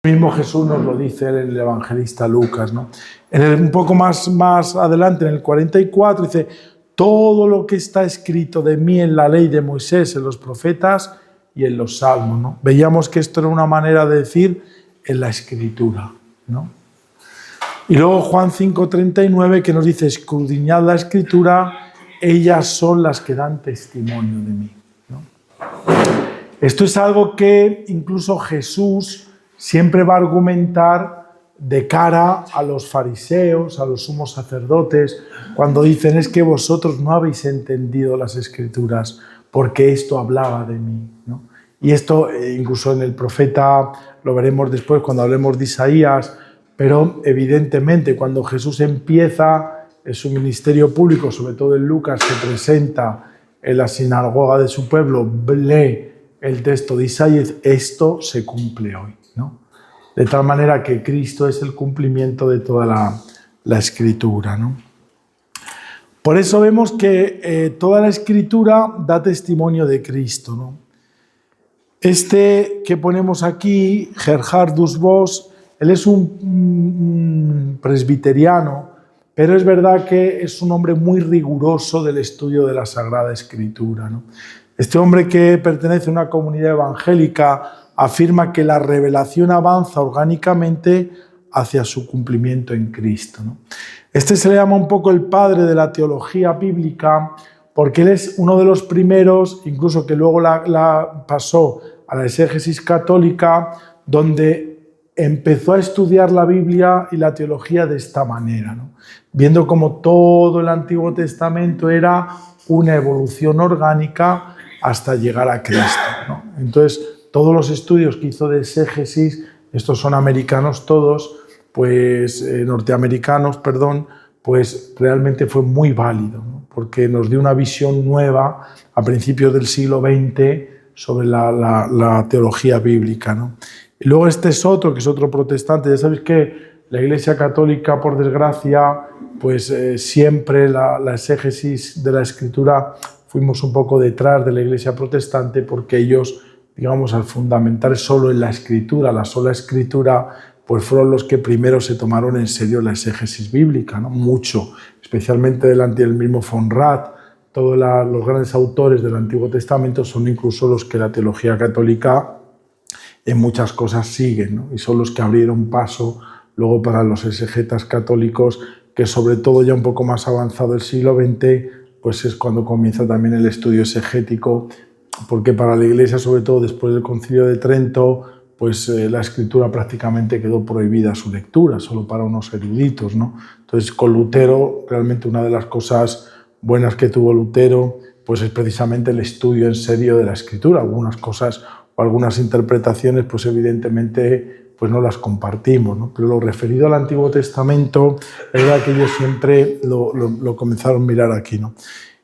Mismo Jesús nos lo dice el evangelista Lucas, ¿no? Un poco más adelante, en el 44, dice: todo lo que está escrito de mí en la ley de Moisés, en los profetas y en los salmos, ¿no? Veíamos que esto era una manera de decir en la escritura, ¿no? Y luego Juan 5:39, que nos dice: escudriñad la escritura, ellas son las que dan testimonio de mí, ¿no? Esto es algo que incluso Jesús siempre va a argumentar de cara a los fariseos, a los sumos sacerdotes, cuando dicen: es que vosotros no habéis entendido las Escrituras, porque esto hablaba de mí, ¿no? Y esto incluso en el profeta, lo veremos después cuando hablemos de Isaías, pero evidentemente cuando Jesús empieza su ministerio público, sobre todo en Lucas, se presenta en la sinagoga de su pueblo, lee el texto de Isaías, esto se cumple hoy, ¿no? De tal manera que Cristo es el cumplimiento de toda la Escritura, ¿no? Por eso vemos que toda la Escritura da testimonio de Cristo, ¿no? Este que ponemos aquí, Gerhardus Voss, él es un presbiteriano, pero es verdad que es un hombre muy riguroso del estudio de la Sagrada Escritura, ¿no? Este hombre, que pertenece a una comunidad evangélica, afirma que la revelación avanza orgánicamente hacia su cumplimiento en Cristo, ¿no? Este se le llama un poco el padre de la teología bíblica, porque él es uno de los primeros, incluso que luego la pasó a la exégesis católica, donde empezó a estudiar la Biblia y la teología de esta manera, ¿no? Viendo cómo todo el Antiguo Testamento era una evolución orgánica hasta llegar a Cristo, ¿no? Entonces, todos los estudios que hizo de exégesis, estos son americanos todos, pues norteamericanos, perdón, pues realmente fue muy válido, ¿no? Porque nos dio una visión nueva a principios del siglo XX sobre la teología bíblica, ¿no? Y luego este es otro, que es otro protestante. Ya sabéis que la Iglesia Católica, por desgracia, pues siempre la exégesis de la Escritura fuimos un poco detrás de la Iglesia protestante, porque ellos, digamos, al fundamentar solo en la Escritura, la sola Escritura, pues fueron los que primero se tomaron en serio la exégesis bíblica, ¿no? Mucho, especialmente delante del mismo von Rath. Todos los grandes autores del Antiguo Testamento son incluso los que la teología católica en muchas cosas siguen, ¿no? Y son los que abrieron paso luego para los exegetas católicos, que sobre todo ya un poco más avanzado el siglo XX, pues es cuando comienza también el estudio exegético, porque para la Iglesia, sobre todo después del Concilio de Trento, pues la Escritura prácticamente quedó prohibida su lectura, solo para unos eruditos, ¿no? Entonces, con Lutero, realmente una de las cosas buenas que tuvo Lutero, pues es precisamente el estudio en serio de la Escritura. Algunas cosas o algunas interpretaciones, pues evidentemente, pues no las compartimos, ¿no? Pero lo referido al Antiguo Testamento, es verdad que ellos siempre lo comenzaron a mirar aquí, ¿no?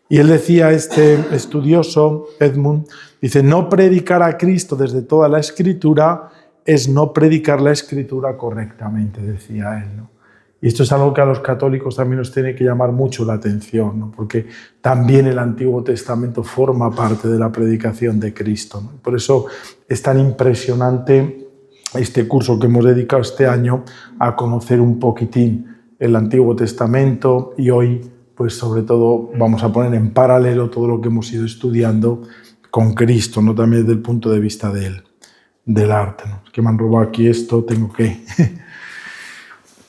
Y él decía, este estudioso, Edmund, dice: no predicar a Cristo desde toda la Escritura es no predicar la Escritura correctamente, decía él, ¿no? Y esto es algo que a los católicos también nos tiene que llamar mucho la atención, ¿no? Porque también el Antiguo Testamento forma parte de la predicación de Cristo, ¿no? Por eso es tan impresionante este curso que hemos dedicado este año a conocer un poquitín el Antiguo Testamento, y hoy, pues sobre todo, vamos a poner en paralelo todo lo que hemos ido estudiando con Cristo, ¿no? También desde el punto de vista del arte, ¿no? Es que me han robado aquí esto, tengo que...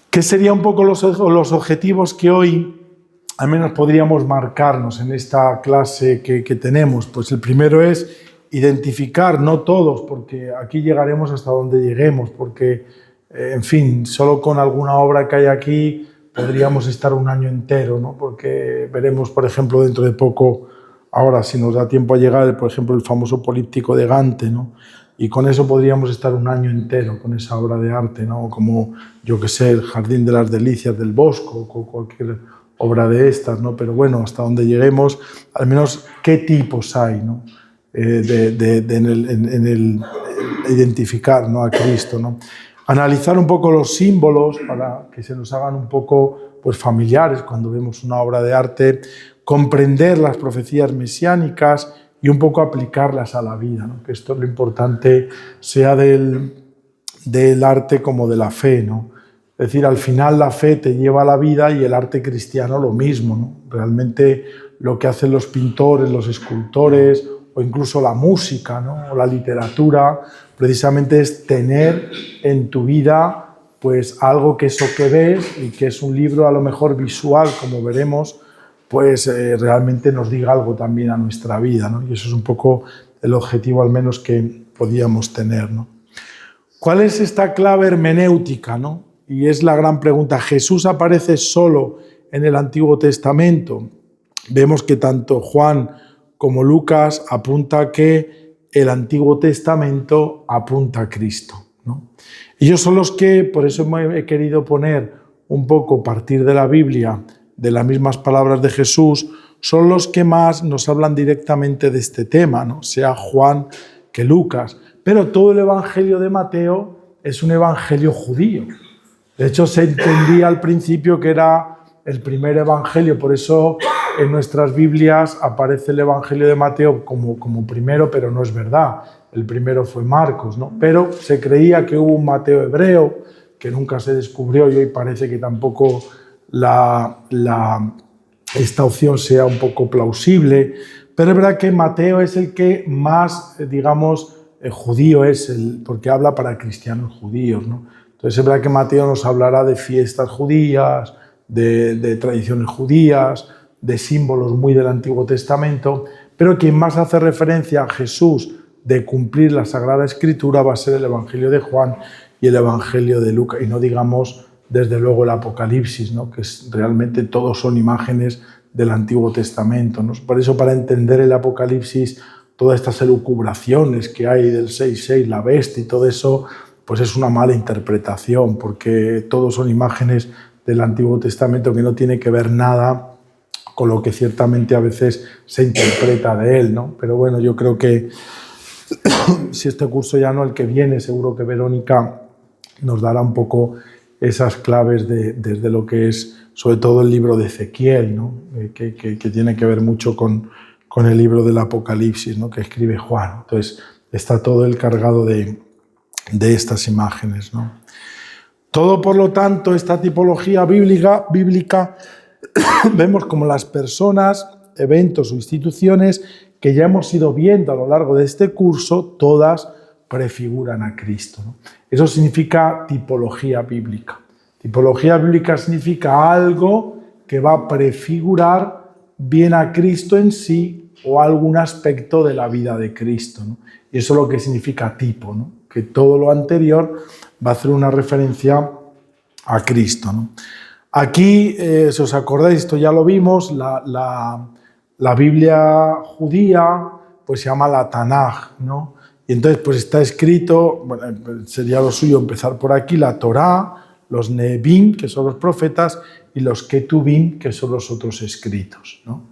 ¿Qué serían un poco los objetivos que hoy al menos podríamos marcarnos en esta clase que tenemos? Pues el primero es identificar, no todos, porque aquí llegaremos hasta donde lleguemos, porque, en fin, solo con alguna obra que hay aquí podríamos estar un año entero, ¿no? Porque veremos, por ejemplo, dentro de poco, ahora si nos da tiempo a llegar, por ejemplo, el famoso Políptico de Gante, ¿no? Y con eso podríamos estar un año entero, con esa obra de arte, ¿no? Como, yo qué sé, el Jardín de las Delicias del Bosco, o cualquier obra de estas, ¿no? Pero bueno, hasta donde lleguemos, al menos qué tipos hay, ¿no? En el identificar, ¿no? A Cristo, ¿no? Analizar un poco los símbolos para que se nos hagan un poco, pues, familiares cuando vemos una obra de arte, comprender las profecías mesiánicas y un poco aplicarlas a la vida, ¿no? Que esto es lo importante, sea del del arte como de la fe, ¿no? Es decir, al final la fe te lleva a la vida y el arte cristiano lo mismo, ¿no? Realmente lo que hacen los pintores, los escultores o incluso la música, ¿no? O la literatura, precisamente es tener en tu vida pues algo que eso que ves y que es un libro a lo mejor visual, como veremos, pues realmente nos diga algo también a nuestra vida, ¿no? Y eso es un poco el objetivo al menos que podíamos tener, ¿no? ¿Cuál es esta clave hermenéutica, ¿no? Y es la gran pregunta. ¿Jesús aparece solo en el Antiguo Testamento? Vemos que tanto Juan como Lucas apunta que el Antiguo Testamento apunta a Cristo, ¿no? Ellos son los que, por eso he querido poner un poco, partir de la Biblia, de las mismas palabras de Jesús, son los que más nos hablan directamente de este tema, ¿no? Sea Juan que Lucas. Pero todo el Evangelio de Mateo es un evangelio judío. De hecho, se entendía al principio que era el primer evangelio, por eso en nuestras Biblias aparece el Evangelio de Mateo como primero, pero no es verdad. El primero fue Marcos, ¿no? Pero se creía que hubo un Mateo hebreo, que nunca se descubrió y hoy parece que tampoco esta opción sea un poco plausible. Pero es verdad que Mateo es el que más, digamos, judío es, porque habla para cristianos judíos, ¿no? Entonces es verdad que Mateo nos hablará de fiestas judías, de tradiciones judías, de símbolos muy del Antiguo Testamento, pero quien más hace referencia a Jesús de cumplir la Sagrada Escritura va a ser el Evangelio de Juan y el Evangelio de Lucas, y no digamos desde luego el Apocalipsis, ¿no? Que realmente todos son imágenes del Antiguo Testamento, ¿no? Por eso, para entender el Apocalipsis, todas estas elucubraciones que hay del 6.6, la bestia y todo eso, pues es una mala interpretación, porque todos son imágenes del Antiguo Testamento que no tiene que ver nada con lo que ciertamente a veces se interpreta de él, ¿no? Pero bueno, yo creo que si este curso ya no, el que viene, seguro que Verónica nos dará un poco esas claves desde lo que es, sobre todo, el libro de Ezequiel, ¿no? Que tiene que ver mucho con el libro del Apocalipsis, ¿no? Que escribe Juan. Entonces, está todo el cargado de estas imágenes, ¿no? Todo, por lo tanto, esta tipología bíblica vemos como las personas, eventos o instituciones que ya hemos ido viendo a lo largo de este curso, todas prefiguran a Cristo, ¿no? Eso significa tipología bíblica. Tipología bíblica significa algo que va a prefigurar bien a Cristo en sí o algún aspecto de la vida de Cristo, ¿no? Y eso es lo que significa tipo, ¿no? Que todo lo anterior va a hacer una referencia a Cristo, ¿no? Aquí, si os acordáis, esto ya lo vimos, la Biblia judía pues se llama la Tanaj, ¿no? Y entonces pues está escrito, bueno, sería lo suyo empezar por aquí, la Torá, los Nevi'im, que son los profetas, y los Ketuvim, que son los otros escritos, ¿no?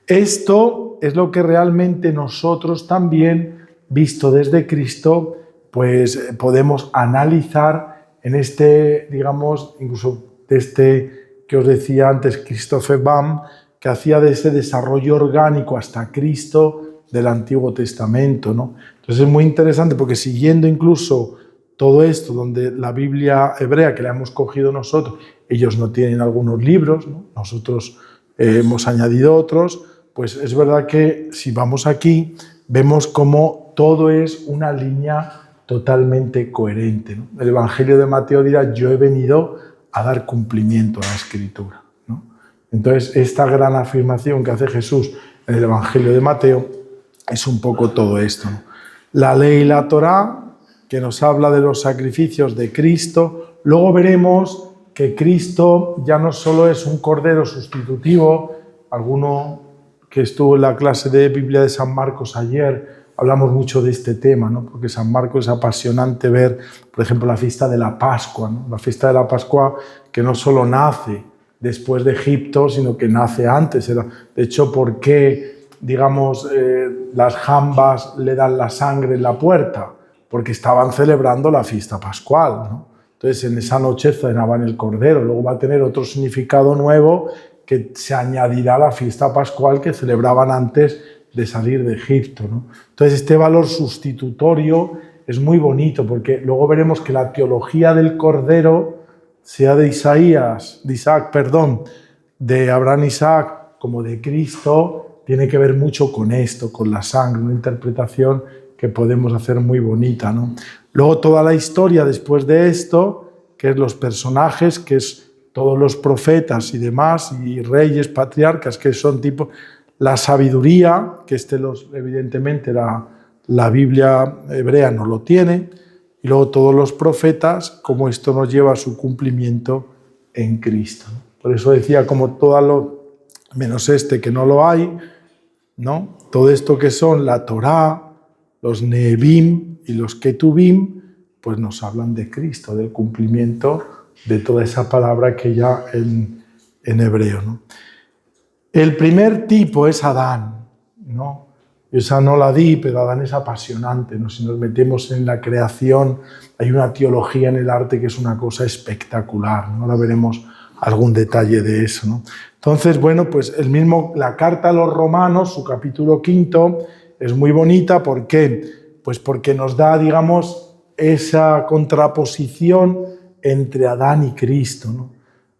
Esto es lo que realmente nosotros también, visto desde Cristo, pues podemos analizar en este, digamos, incluso de este que os decía antes, Christophe Baum, que hacía de ese desarrollo orgánico hasta Cristo del Antiguo Testamento, ¿no? Entonces es muy interesante porque siguiendo incluso todo esto, donde la Biblia hebrea, que la hemos cogido nosotros, ellos no tienen algunos libros, ¿no? Nosotros hemos añadido otros, pues es verdad que si vamos aquí, vemos cómo todo es una línea totalmente coherente, ¿no? El Evangelio de Mateo dirá, yo he venido a dar cumplimiento a la Escritura, ¿no? Entonces, esta gran afirmación que hace Jesús en el Evangelio de Mateo es un poco todo esto, ¿no? La ley y la Torá, que nos habla de los sacrificios de Cristo. Luego veremos que Cristo ya no solo es un cordero sustitutivo. Alguno que estuvo en la clase de Biblia de San Marcos ayer, hablamos mucho de este tema, ¿no? Porque San Marcos es apasionante ver, por ejemplo, la fiesta de la Pascua, ¿no? La fiesta de la Pascua que no solo nace después de Egipto, sino que nace antes. De hecho, ¿por qué, digamos, las jambas le dan la sangre en la puerta? Porque estaban celebrando la fiesta pascual, ¿no? Entonces, en esa noche cenaban el cordero. Luego va a tener otro significado nuevo que se añadirá a la fiesta pascual que celebraban antes de salir de Egipto, ¿no? Entonces, este valor sustitutorio es muy bonito, porque luego veremos que la teología del Cordero, sea de de Abraham Isaac como de Cristo, tiene que ver mucho con esto, con la sangre, una interpretación que podemos hacer muy bonita, ¿no? Luego toda la historia después de esto, que es los personajes, que es todos los profetas y demás, y reyes, patriarcas, que son tipo la sabiduría, que evidentemente la Biblia hebrea no lo tiene, y luego todos los profetas, como esto nos lleva a su cumplimiento en Cristo. Por eso decía, como todo lo, menos que no lo hay, ¿no? Todo esto que son la Torá, los Nehevim y los Ketuvim, pues nos hablan de Cristo, del cumplimiento de toda esa palabra que ya en hebreo, ¿no? El primer tipo es Adán, ¿no? Esa no la di, pero Adán es apasionante, ¿no? Si nos metemos en la creación, hay una teología en el arte que es una cosa espectacular, ¿no? Ahora veremos algún detalle de eso, ¿no? Entonces, bueno, pues la carta a los Romanos, su capítulo 5, es muy bonita. ¿Por qué? Pues porque nos da, digamos, esa contraposición entre Adán y Cristo, ¿no?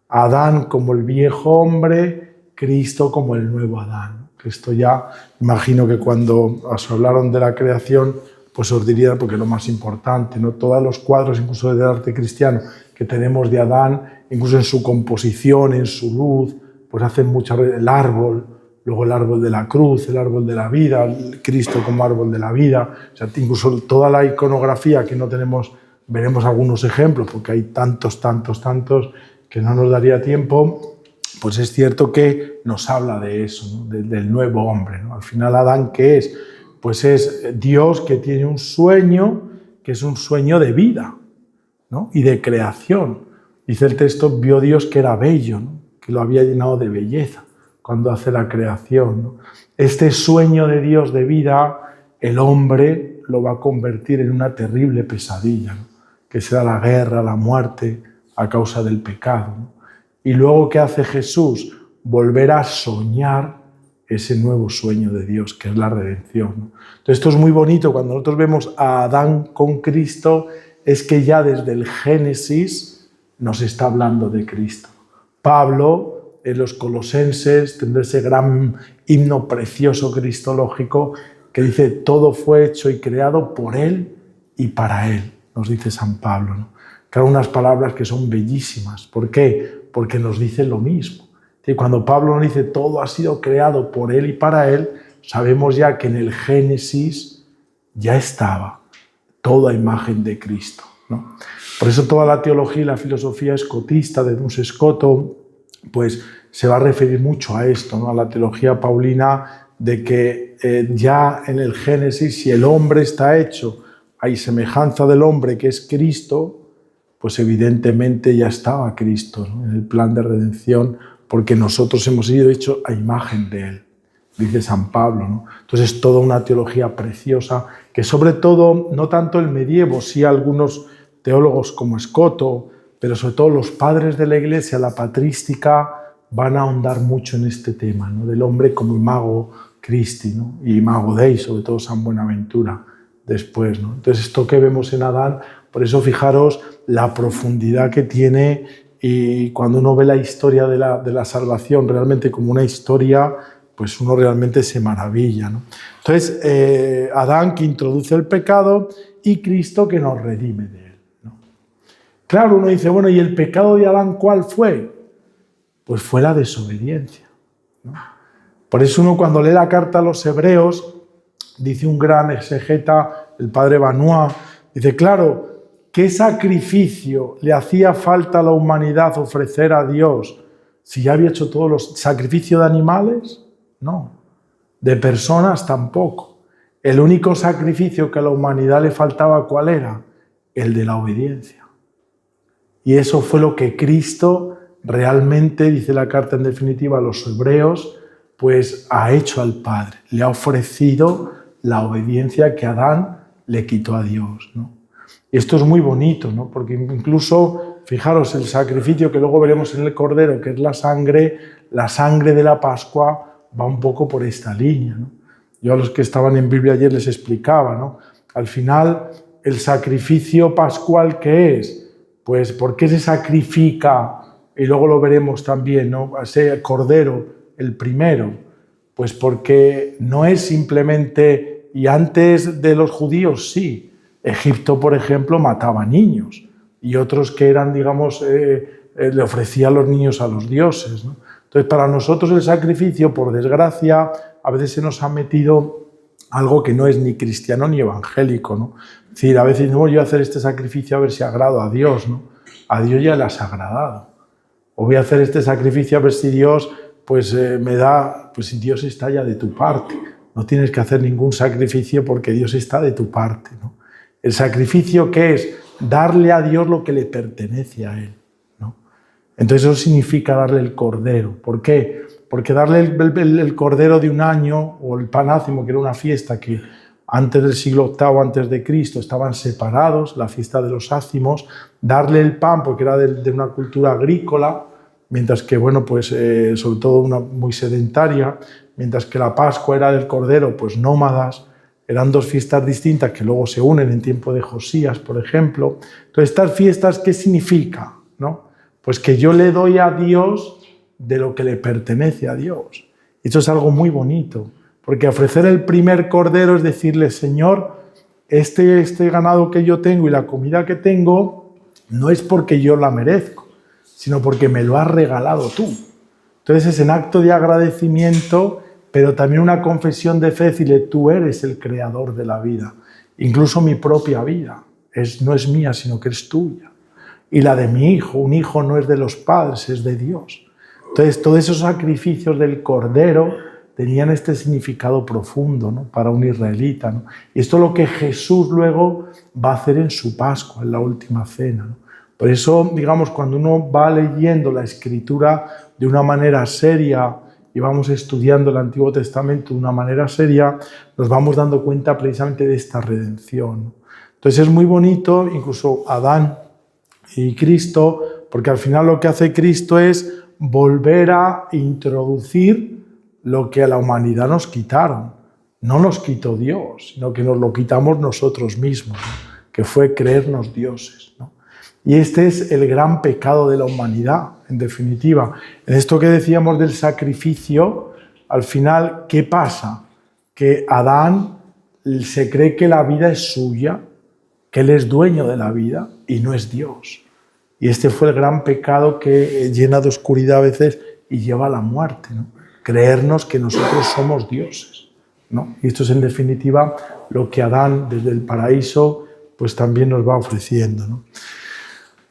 Adán como el viejo hombre, Cristo como el nuevo Adán. Esto ya, imagino que cuando os hablaron de la creación, pues os diría, porque es lo más importante, ¿no? Todos los cuadros, incluso del arte cristiano, que tenemos de Adán, incluso en su composición, en su luz, pues hacen mucho el árbol, luego el árbol de la cruz, el árbol de la vida, el Cristo como árbol de la vida, o sea, incluso toda la iconografía que no tenemos, veremos algunos ejemplos, porque hay tantos, que no nos daría tiempo. Pues es cierto que nos habla de eso, ¿no? Del nuevo hombre, ¿no? Al final, Adán, ¿qué es? Pues es Dios que tiene un sueño, que es un sueño de vida, ¿no? Y de creación. Dice el texto, vio Dios que era bello, ¿no? Que lo había llenado de belleza cuando hace la creación, ¿no? Este sueño de Dios de vida, el hombre lo va a convertir en una terrible pesadilla, ¿no? Que será la guerra, la muerte, a causa del pecado, ¿no? Y luego, ¿qué hace Jesús? Volver a soñar ese nuevo sueño de Dios, que es la redención, ¿no? Entonces, esto es muy bonito. Cuando nosotros vemos a Adán con Cristo, es que ya desde el Génesis nos está hablando de Cristo. Pablo, en los Colosenses, tendrá ese gran himno precioso cristológico que dice, todo fue hecho y creado por Él y para Él, nos dice San Pablo, ¿no? Claro, unas palabras que son bellísimas. ¿Por qué? Porque nos dice lo mismo. Y cuando Pablo nos dice todo ha sido creado por Él y para Él, sabemos ya que en el Génesis ya estaba toda imagen de Cristo, ¿no? Por eso toda la teología y la filosofía escotista de Duns Scoto, pues se va a referir mucho a esto, ¿no? A la teología paulina, de que ya en el Génesis, si el hombre está hecho a semejanza del hombre que es Cristo, pues evidentemente ya estaba Cristo, ¿no? En el plan de redención, porque nosotros hemos sido hechos a imagen de Él, dice San Pablo, ¿no? Entonces es toda una teología preciosa, que sobre todo, no tanto el medievo, sí algunos teólogos como Scoto, pero sobre todo los padres de la Iglesia, la patrística, van a ahondar mucho en este tema, ¿no? Del hombre como imago Christi, ¿no? Y imago Dei, sobre todo San Buenaventura, después, ¿no? Entonces esto que vemos en Adán, por eso fijaros la profundidad que tiene, y cuando uno ve la historia de la salvación realmente como una historia, pues uno realmente se maravilla, ¿no? Entonces, Adán que introduce el pecado y Cristo que nos redime de él, ¿no? Claro, uno dice, bueno, ¿y el pecado de Adán cuál fue? Pues fue la desobediencia, ¿no? Por eso uno cuando lee la carta a los hebreos, dice un gran exegeta, el padre Benoit, dice, claro, ¿qué sacrificio le hacía falta a la humanidad ofrecer a Dios si ya había hecho todos los sacrificios de animales? No. De personas tampoco. El único sacrificio que a la humanidad le faltaba, ¿cuál era? El de la obediencia. Y eso fue lo que Cristo realmente, dice la carta en definitiva a los hebreos, pues ha hecho al Padre. Le ha ofrecido la obediencia que Adán le quitó a Dios, ¿no? Y esto es muy bonito, ¿no? Porque incluso, fijaros, el sacrificio que luego veremos en el Cordero, que es la sangre de la Pascua, va un poco por esta línea, ¿no? Yo a los que estaban en Biblia ayer les explicaba, ¿no? Al final, el sacrificio pascual, ¿qué es? Pues ¿por qué se sacrifica? Y luego lo veremos también, ¿no? Ese cordero, el primero, pues porque no es simplemente, y antes de los judíos sí, Egipto, por ejemplo, mataba niños, y otros que eran, digamos, le ofrecían los niños a los dioses, ¿no? Entonces, para nosotros el sacrificio, por desgracia, a veces se nos ha metido algo que no es ni cristiano ni evangélico, ¿no? Es decir, a veces no, yo voy a hacer este sacrificio a ver si agrado a Dios, ¿no? A Dios ya le has agradado. O voy a hacer este sacrificio a ver si Dios pues me da, pues si Dios está ya de tu parte. No tienes que hacer ningún sacrificio porque Dios está de tu parte, ¿no? El sacrificio, ¿qué es? Darle a Dios lo que le pertenece a Él, ¿no? Entonces eso significa darle el cordero. ¿Por qué? Porque darle el cordero de un año, o el panácimo, que era una fiesta que antes del siglo VIII, antes de Cristo, estaban separados, la fiesta de los ácimos, darle el pan, porque era de una cultura agrícola, mientras que, bueno, pues sobre todo una muy sedentaria, mientras que la Pascua era del Cordero, pues nómadas, eran dos fiestas distintas que luego se unen en tiempo de Josías, por ejemplo. Entonces, estas fiestas, ¿qué significa? ¿No? Pues que yo le doy a Dios de lo que le pertenece a Dios. Y eso es algo muy bonito, porque ofrecer el primer cordero es decirle, Señor, este ganado que yo tengo y la comida que tengo no es porque yo la merezco, sino porque me lo has regalado tú. Entonces es en acto de agradecimiento, pero también una confesión de fe, decirle, tú eres el creador de la vida, incluso mi propia vida, no es mía, sino que es tuya. Y la de mi hijo, un hijo no es de los padres, es de Dios. Entonces todos esos sacrificios del cordero tenían este significado profundo, ¿no? Para un israelita, ¿no? Y esto es lo que Jesús luego va a hacer en su Pascua, en la última cena, ¿no? Por eso, digamos, cuando uno va leyendo la Escritura de una manera seria y vamos estudiando el Antiguo Testamento de una manera seria, nos vamos dando cuenta precisamente de esta redención, ¿no? Entonces es muy bonito, incluso Adán y Cristo, porque al final lo que hace Cristo es volver a introducir lo que a la humanidad nos quitaron. No nos quitó Dios, sino que nos lo quitamos nosotros mismos, ¿no? Que fue creernos dioses, ¿no? Y este es el gran pecado de la humanidad, en definitiva. En esto que decíamos del sacrificio, al final, ¿qué pasa? Que Adán se cree que la vida es suya, que él es dueño de la vida y no es Dios. Y este fue el gran pecado que llena de oscuridad a veces y lleva a la muerte, ¿no? Creernos que nosotros somos dioses, ¿no? Y esto es en definitiva lo que Adán desde el paraíso pues también nos va ofreciendo, ¿no?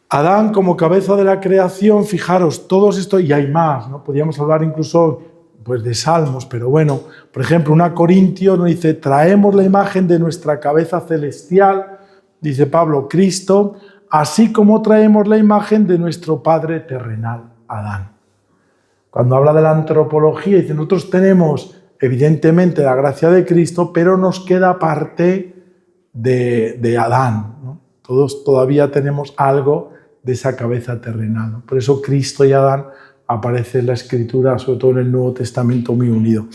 Adán como cabeza de la creación, fijaros, todos estos, y hay más, ¿no? Podríamos hablar incluso pues, de salmos, pero bueno, por ejemplo, 1 Corintios nos dice, traemos la imagen de nuestra cabeza celestial, dice Pablo, Cristo, así como traemos la imagen de nuestro padre terrenal, Adán. Cuando habla de la antropología, dice, nosotros tenemos evidentemente la gracia de Cristo, pero nos queda parte de Adán, ¿no? Todos todavía tenemos algo de esa cabeza terrenal, ¿no? Por eso Cristo y Adán aparece en la Escritura, sobre todo en el Nuevo Testamento, muy unido.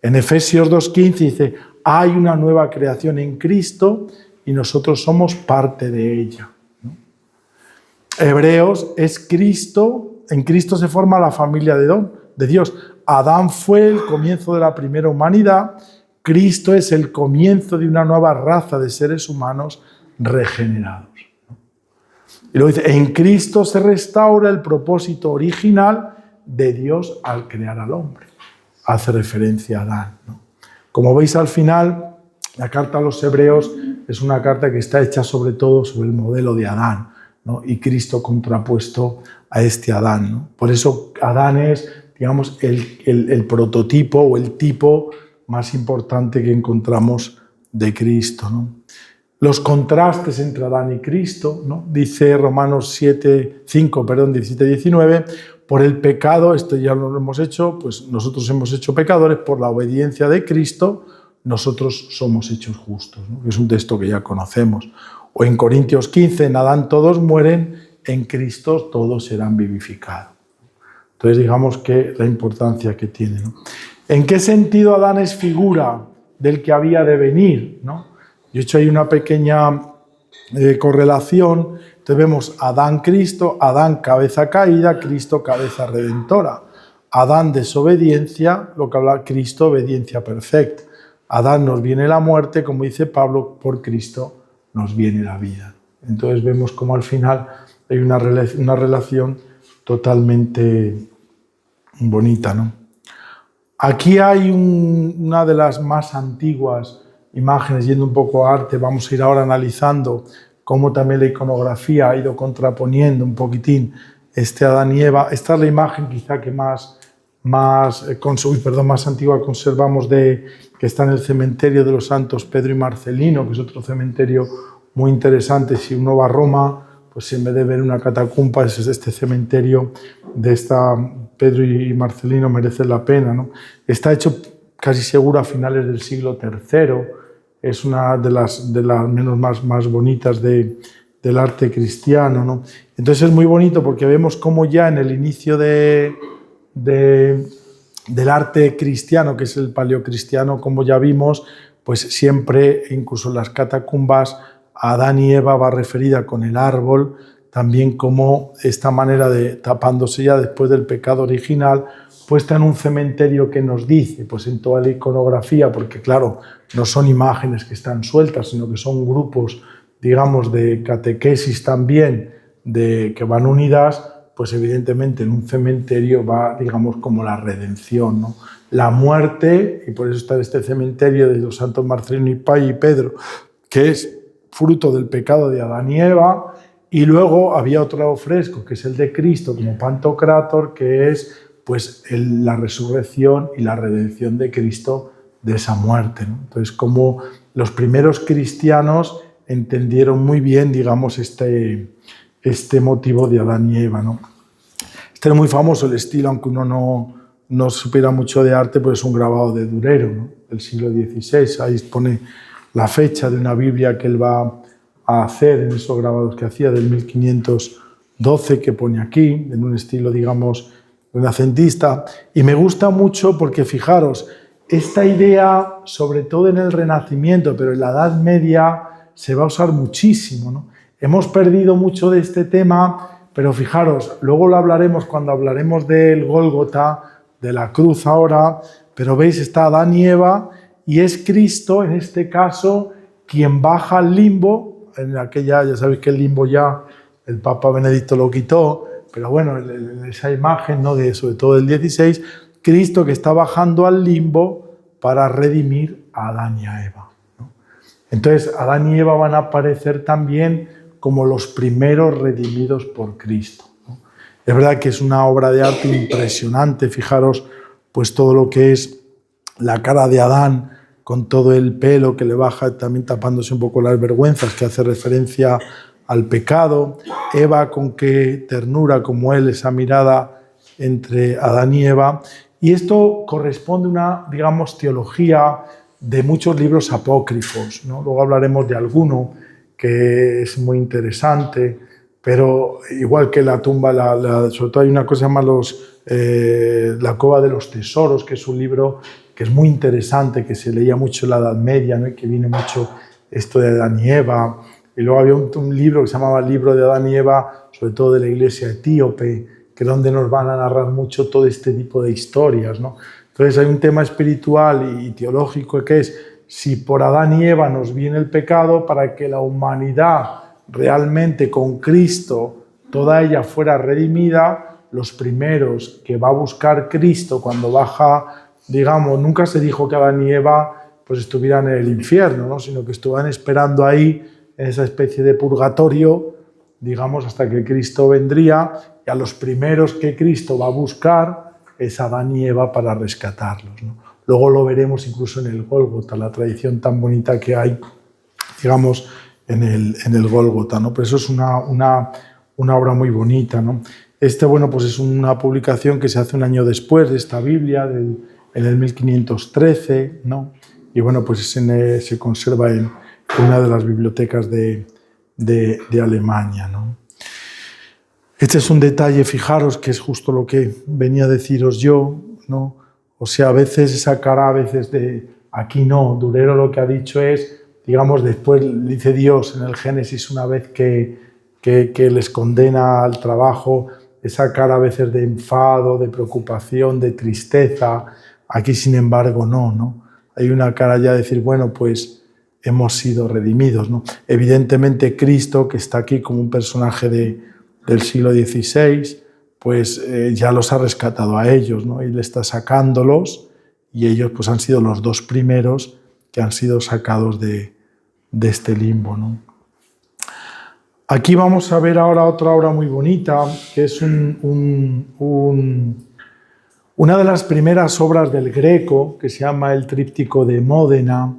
En Efesios 2:15 dice, hay una nueva creación en Cristo y nosotros somos parte de ella, ¿no? Hebreos es Cristo, en Cristo se forma la familia de Dios. Adán fue el comienzo de la primera humanidad, Cristo es el comienzo de una nueva raza de seres humanos regenerados. Y luego dice, en Cristo se restaura el propósito original de Dios al crear al hombre. Hace referencia a Adán, ¿no? Como veis al final, la carta a los Hebreos es una carta que está hecha sobre todo sobre el modelo de Adán, ¿no? Y Cristo contrapuesto a este Adán, ¿no? Por eso Adán es, digamos, el prototipo o el tipo más importante que encontramos de Cristo, ¿no? Los contrastes entre Adán y Cristo, ¿no? Dice Romanos 17-19, por el pecado, esto ya lo hemos hecho, pues nosotros hemos hecho pecadores, por la obediencia de Cristo, nosotros somos hechos justos, ¿no? Es un texto que ya conocemos. O en Corintios 15, en Adán todos mueren, en Cristo todos serán vivificados. Entonces digamos que la importancia que tiene, ¿no? ¿En qué sentido Adán es figura del que había de venir, ¿no? Yo he hecho ahí una pequeña correlación. Entonces vemos Adán, Cristo, Adán cabeza caída, Cristo cabeza redentora. Adán desobediencia, lo que habla Cristo obediencia perfecta. Adán nos viene la muerte, como dice Pablo, por Cristo nos viene la vida. Entonces vemos como al final hay una relación totalmente bonita, ¿no? Aquí hay una de las más antiguas imágenes, yendo un poco a arte, vamos a ir ahora analizando cómo también la iconografía ha ido contraponiendo un poquitín Adán y Eva. Esta es la imagen quizá que más antigua conservamos, que está en el cementerio de los Santos Pedro y Marcelino, que es otro cementerio muy interesante. Si uno va a Roma, pues en vez de ver una catacumba, es este cementerio de Pedro y Marcelino, merece la pena, ¿no? Está hecho casi seguro a finales del siglo III, es una de las menos más bonitas del arte cristiano, ¿no? Entonces es muy bonito porque vemos cómo ya en el inicio del arte cristiano, que es el paleocristiano, como ya vimos, pues siempre, incluso en las catacumbas, a Adán y Eva va referida con el árbol, también como esta manera de tapándose ya después del pecado original, puesta en un cementerio que nos dice, pues en toda la iconografía, porque claro, no son imágenes que están sueltas, sino que son grupos, digamos, de catequesis también, que van unidas, pues evidentemente en un cementerio va, digamos, como la redención, ¿no? La muerte, y por eso está este cementerio de los santos Marcelino y Pedro, que es fruto del pecado de Adán y Eva, y luego había otro fresco, que es el de Cristo, como Pantocrátor, que es pues la resurrección y la redención de Cristo de esa muerte, ¿no? Entonces, como los primeros cristianos entendieron muy bien, digamos, este motivo de Adán y Eva, ¿no? Este es muy famoso el estilo, aunque uno no supiera mucho de arte, pues es un grabado de Durero, ¿no? Del siglo XVI. Ahí pone la fecha de una Biblia que él va a hacer en esos grabados que hacía del 1512, que pone aquí, en un estilo, digamos, renacentista. Y me gusta mucho porque, fijaros, esta idea, sobre todo en el Renacimiento, pero en la Edad Media, se va a usar muchísimo, ¿no? Hemos perdido mucho de este tema, pero fijaros, luego lo hablaremos cuando hablaremos del Gólgota, de la cruz ahora, pero veis, está Adán y Eva, y es Cristo, en este caso, quien baja al limbo. En aquella, ya sabéis que el limbo ya el Papa Benedicto lo quitó, pero bueno, en esa imagen, ¿no?, sobre todo del 16, Cristo que está bajando al limbo para redimir a Adán y a Eva, ¿no? Entonces, Adán y Eva van a aparecer también como los primeros redimidos por Cristo, ¿no? Es verdad que es una obra de arte impresionante. Fijaros, pues todo lo que es la cara de Adán con todo el pelo que le baja, también tapándose un poco las vergüenzas, que hace referencia al pecado. Eva, con qué ternura, como él, esa mirada entre Adán y Eva. Y esto corresponde a una, digamos, teología de muchos libros apócrifos, ¿no? Luego hablaremos de alguno que es muy interesante, pero igual que la tumba, sobre todo hay una cosa que se llama La Cueva de los Tesoros, que es un libro que es muy interesante, que se leía mucho en la Edad Media, ¿no? Y que viene mucho esto de Adán y Eva. Y luego había un libro que se llamaba Libro de Adán y Eva, sobre todo de la iglesia etíope, que es donde nos van a narrar mucho todo este tipo de historias, ¿no? Entonces hay un tema espiritual y teológico que es, si por Adán y Eva nos viene el pecado, para que la humanidad realmente con Cristo, toda ella fuera redimida, los primeros que va a buscar Cristo cuando baja, digamos, nunca se dijo que Adán y Eva pues estuvieran en el infierno, ¿no?, sino que estuvieran esperando ahí en esa especie de purgatorio, digamos, hasta que Cristo vendría, y a los primeros que Cristo va a buscar es Adán y Eva para rescatarlos, ¿no? Luego lo veremos incluso en el Gólgota, la tradición tan bonita que hay, digamos, en el Gólgota, ¿no? Pero eso es una obra muy bonita, ¿no? Bueno, pues es una publicación que se hace un año después de esta Biblia, en el 1513, ¿no? Y bueno, pues se conserva en una de las bibliotecas de Alemania, ¿no? Este es un detalle, fijaros, que es justo lo que venía a deciros yo, ¿no? O sea, a veces esa cara, a veces de aquí no. Durero lo que ha dicho es, digamos, después dice Dios en el Génesis, una vez que les condena al trabajo, esa cara a veces de enfado, de preocupación, de tristeza. Aquí, sin embargo, no. Hay una cara ya de decir, bueno, pues hemos sido redimidos, ¿no? Evidentemente Cristo, que está aquí como un personaje del siglo XVI, pues ya los ha rescatado a ellos, ¿no? Y le está sacándolos, y ellos pues han sido los dos primeros que han sido sacados de este limbo, ¿no? Aquí vamos a ver ahora otra obra muy bonita, que es una de las primeras obras del Greco, que se llama el Tríptico de Módena,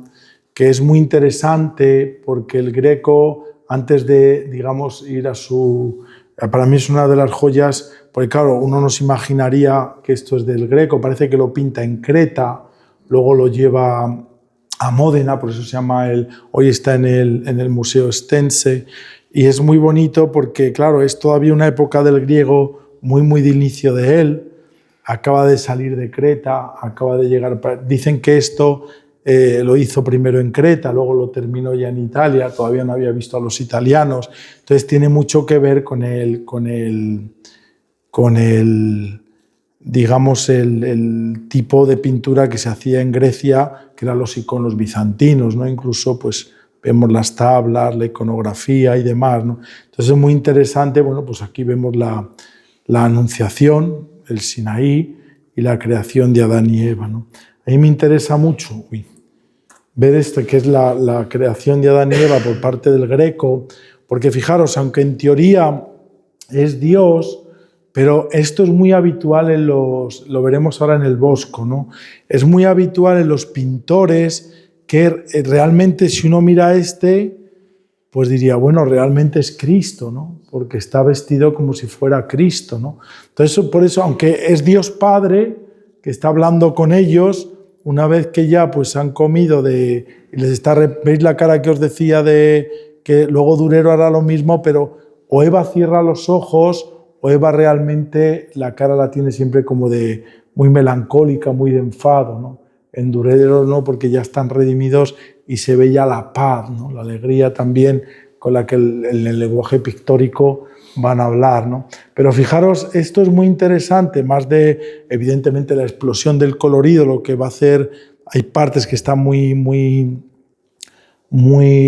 que es muy interesante porque el Greco, antes de, digamos, ir a su... Para mí es una de las joyas, porque claro, uno no se imaginaría que esto es del Greco, parece que lo pinta en Creta, luego lo lleva a Módena, por eso se llama hoy está en el Museo Estense, y es muy bonito porque, claro, es todavía una época del griego muy de inicio de él, acaba de salir de Creta, acaba de llegar... Dicen que esto lo hizo primero en Creta, luego lo terminó ya en Italia, todavía no había visto a los italianos, entonces tiene mucho que ver con digamos, el tipo de pintura que se hacía en Grecia, que eran los iconos bizantinos, ¿no? Incluso, pues, vemos las tablas, la iconografía y demás, ¿no? Entonces es muy interesante, bueno, pues aquí vemos la Anunciación, el Sinaí y la creación de Adán y Eva, ¿no? A mí me interesa mucho ver esto, que es la creación de Adán y Eva por parte del Greco, porque fijaros, aunque en teoría es Dios, pero esto es muy habitual lo veremos ahora en el Bosco, ¿no? Es muy habitual en los pintores que realmente, si uno mira pues diría, bueno, realmente es Cristo, ¿no? Porque está vestido como si fuera Cristo, ¿no? Entonces, por eso, aunque es Dios Padre que está hablando con ellos, una vez que ya pues han comido y les está... ¿Veis la cara que os decía de que luego Durero hará lo mismo, pero o Eva cierra los ojos o Eva realmente la cara la tiene siempre como de muy melancólica, muy de enfado, ¿no? En Durero no, porque ya están redimidos y se ve ya la paz, ¿no? La alegría también con la que el lenguaje pictórico van a hablar, ¿no? Pero fijaros, esto es muy interesante, más de, evidentemente, la explosión del colorido, lo que va a hacer, hay partes que están muy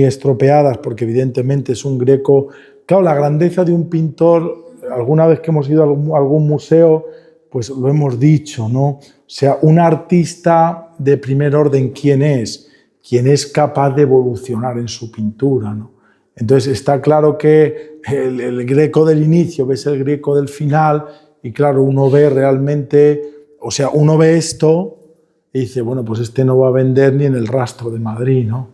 estropeadas, porque evidentemente es un Greco. Claro, la grandeza de un pintor, alguna vez que hemos ido a algún museo, pues lo hemos dicho, ¿no? O sea, un artista de primer orden, ¿quién es? Quien es capaz de evolucionar en su pintura, ¿no? Entonces está claro que el Greco del inicio ves el Greco del final y claro, uno ve realmente, o sea, uno ve esto y dice, bueno, pues este no va a vender ni en el Rastro de Madrid, ¿no?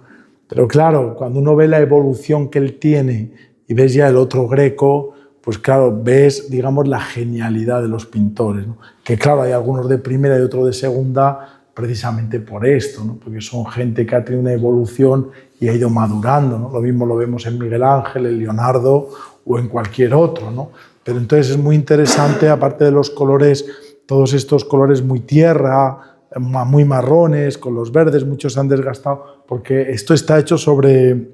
Pero claro, cuando uno ve la evolución que él tiene y ves ya el otro Greco, pues claro, ves, digamos, la genialidad de los pintores, ¿no? Que claro, hay algunos de primera y otros de segunda precisamente por esto, ¿no? Porque son gente que ha tenido una evolución y ha ido madurando, ¿no? Lo mismo lo vemos en Miguel Ángel, en Leonardo o en cualquier otro, ¿no? Pero entonces es muy interesante, aparte de los colores, todos estos colores muy tierra, muy marrones, con los verdes, muchos se han desgastado, porque esto está hecho sobre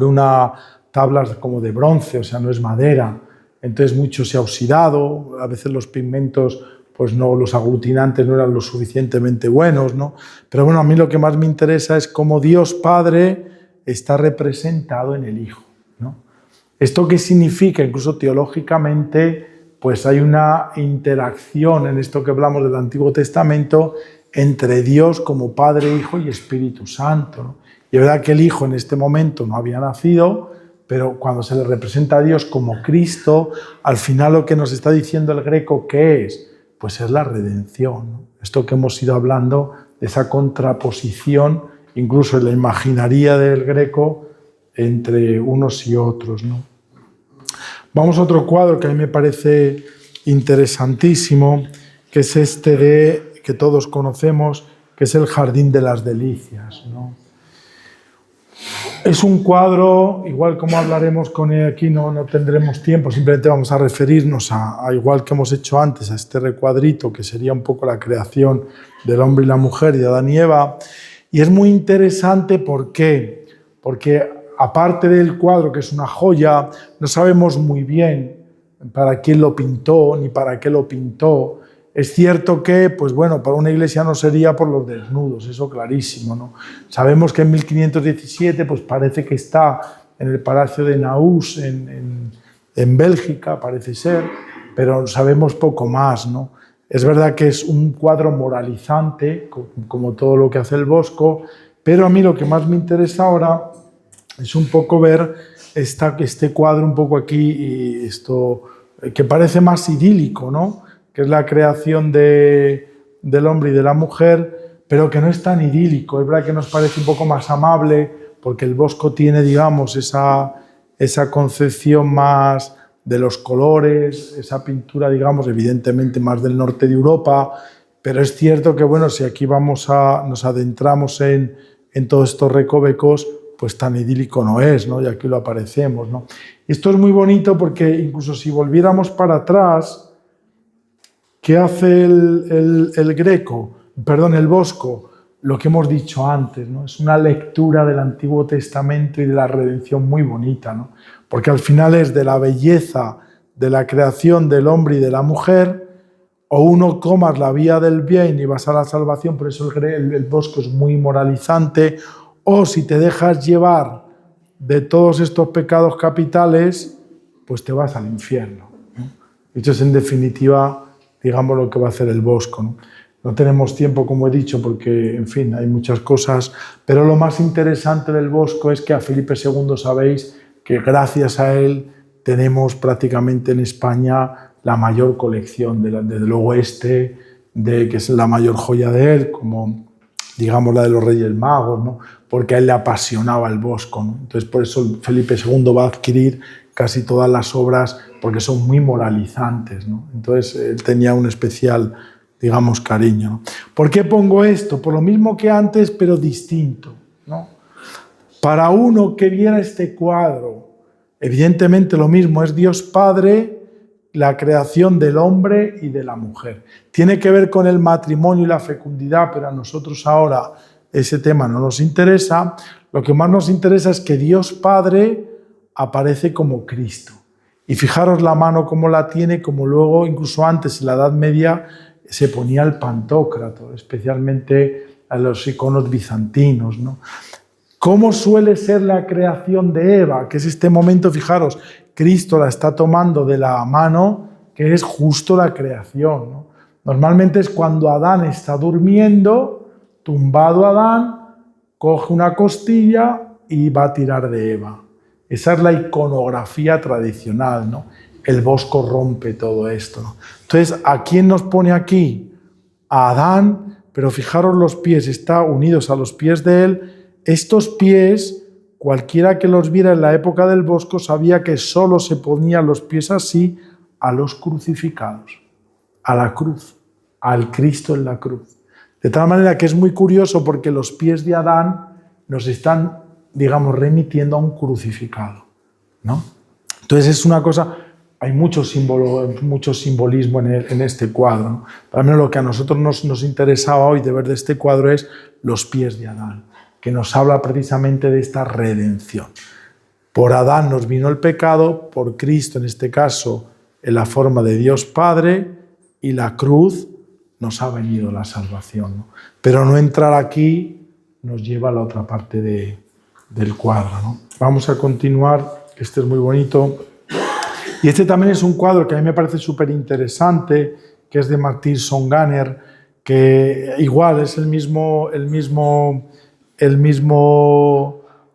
una tablas como de bronce, o sea, no es madera, entonces mucho se ha oxidado, a veces los pigmentos, pues no, los aglutinantes no eran lo suficientemente buenos, ¿no? Pero bueno, a mí lo que más me interesa es cómo Dios Padre está representado en el Hijo, ¿no? ¿Esto qué significa? Incluso teológicamente, pues hay una interacción en esto que hablamos del Antiguo Testamento entre Dios como Padre, Hijo y Espíritu Santo, ¿no? Y es verdad que el Hijo en este momento no había nacido, pero cuando se le representa a Dios como Cristo, al final lo que nos está diciendo el Greco, ¿qué es? Pues es la redención, ¿no? Esto que hemos ido hablando, de esa contraposición, incluso en la imaginaría del Greco, entre unos y otros, ¿no? Vamos a otro cuadro que a mí me parece interesantísimo, que es este que todos conocemos, que es el Jardín de las Delicias, ¿no? Es un cuadro, igual como hablaremos con él aquí, no tendremos tiempo, simplemente vamos a referirnos a igual que hemos hecho antes, a este recuadrito, que sería un poco la creación del hombre y la mujer, de Adán y Eva. Y es muy interesante, ¿por qué? porque aparte del cuadro, que es una joya, no sabemos muy bien para quién lo pintó ni para qué lo pintó. Es cierto que, pues bueno, para una iglesia no sería por los desnudos, eso clarísimo, ¿no? Sabemos que en 1517 pues parece que está en el Palacio de Naus, en Bélgica, parece ser, pero sabemos poco más, ¿no? Es verdad que es un cuadro moralizante, como todo lo que hace el Bosco, pero a mí lo que más me interesa ahora es un poco ver este cuadro un poco aquí, y esto que parece más idílico, ¿no? Que es la creación del hombre y de la mujer, pero que no es tan idílico. Es verdad que nos parece un poco más amable, porque el Bosco tiene, digamos, esa concepción más de los colores, esa pintura, digamos, evidentemente más del norte de Europa, pero es cierto que, bueno, si aquí nos adentramos en todos estos recovecos, pues tan idílico no es, ¿no? Y aquí lo aparecemos, ¿no? Esto es muy bonito porque incluso si volviéramos para atrás, ¿qué hace el Bosco? Lo que hemos dicho antes, ¿no? Es una lectura del Antiguo Testamento y de la redención muy bonita, ¿no? Porque al final es de la belleza de la creación del hombre y de la mujer, o uno tomas la vía del bien y vas a la salvación, por eso el Bosco es muy moralizante, o si te dejas llevar de todos estos pecados capitales, pues te vas al infierno, ¿no? Esto es en definitiva, digamos, lo que va a hacer el Bosco, ¿no? No tenemos tiempo, como he dicho, porque, en fin, hay muchas cosas, pero lo más interesante del Bosco es que a Felipe II sabéis que gracias a él tenemos prácticamente en España la mayor colección, desde luego que es la mayor joya de él, como, digamos, la de los Reyes Magos, ¿no? Porque a él le apasionaba el Bosco, ¿no? Entonces, por eso Felipe II va a adquirir casi todas las obras, porque son muy moralizantes, ¿no? Entonces, él tenía un especial, digamos, cariño, ¿no? ¿Por qué pongo esto? Por lo mismo que antes, pero distinto, ¿no? Para uno que viera este cuadro, evidentemente lo mismo, es Dios Padre, la creación del hombre y de la mujer. Tiene que ver con el matrimonio y la fecundidad, pero a nosotros ahora ese tema no nos interesa. Lo que más nos interesa es que Dios Padre aparece como Cristo. Y fijaros la mano como la tiene, como luego, incluso antes, en la Edad Media, se ponía el Pantocrator, especialmente a los iconos bizantinos, ¿no? ¿Cómo suele ser la creación de Eva? Que es este momento, fijaros, Cristo la está tomando de la mano, que es justo la creación, ¿no? Normalmente es cuando Adán está durmiendo, tumbado Adán, coge una costilla y va a tirar de Eva. Esa es la iconografía tradicional, ¿no? El Bosco rompe todo esto, ¿no? Entonces, ¿a quién nos pone aquí? A Adán, pero fijaros los pies, está unidos a los pies de él. Estos pies, cualquiera que los viera en la época del Bosco sabía que solo se ponían los pies así a los crucificados, a la cruz, al Cristo en la cruz. De tal manera que es muy curioso porque los pies de Adán nos están, digamos, remitiendo a un crucificado, ¿no? Entonces es una cosa, hay mucho simbolismo en este cuadro, ¿no? Para mí lo que a nosotros nos interesaba hoy de ver de este cuadro es los pies de Adán, que nos habla precisamente de esta redención. Por Adán nos vino el pecado, por Cristo, en este caso, en la forma de Dios Padre, y la cruz nos ha venido la salvación, ¿no? Pero no entrar aquí nos lleva a la otra parte del cuadro, ¿no? Vamos a continuar, este es muy bonito. Y este también es un cuadro que a mí me parece súper interesante, que es de Martin Songaner, que igual es el mismo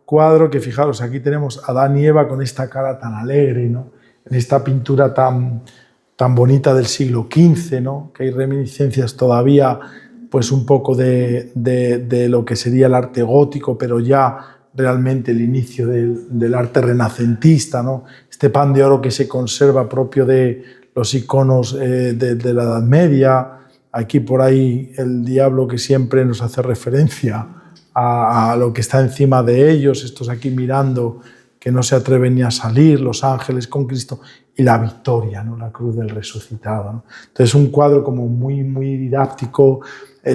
cuadro que, fijaros, aquí tenemos a Adán y Eva con esta cara tan alegre, ¿no? En esta pintura tan bonita del siglo XV, ¿no? Que hay reminiscencias todavía, pues un poco de lo que sería el arte gótico, pero ya realmente el inicio del arte renacentista, ¿no? Este pan de oro que se conserva propio de los iconos de la Edad Media. Aquí por ahí el diablo que siempre nos hace referencia a lo que está encima de ellos, estos aquí mirando que no se atreven ni a salir, los ángeles con Cristo, y la victoria, ¿no? La cruz del resucitado, ¿no? Entonces un cuadro como muy, muy didáctico,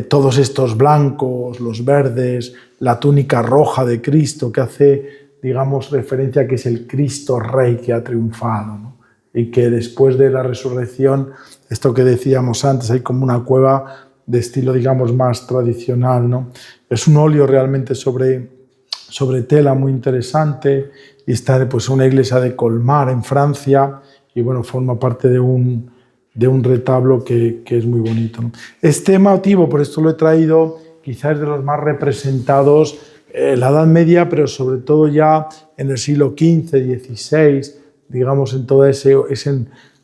todos estos blancos, los verdes, la túnica roja de Cristo, que hace, digamos, referencia a que es el Cristo Rey que ha triunfado, ¿no? Y que después de la resurrección, esto que decíamos antes, hay como una cueva de estilo, digamos, más tradicional, ¿no? Es un óleo realmente sobre tela muy interesante, y está pues una iglesia de Colmar en Francia, y bueno, forma parte de un retablo que es muy bonito, ¿no? Este motivo, por esto lo he traído, quizás es de los más representados en la Edad Media, pero sobre todo ya en el siglo XV, XVI, digamos, en todo ese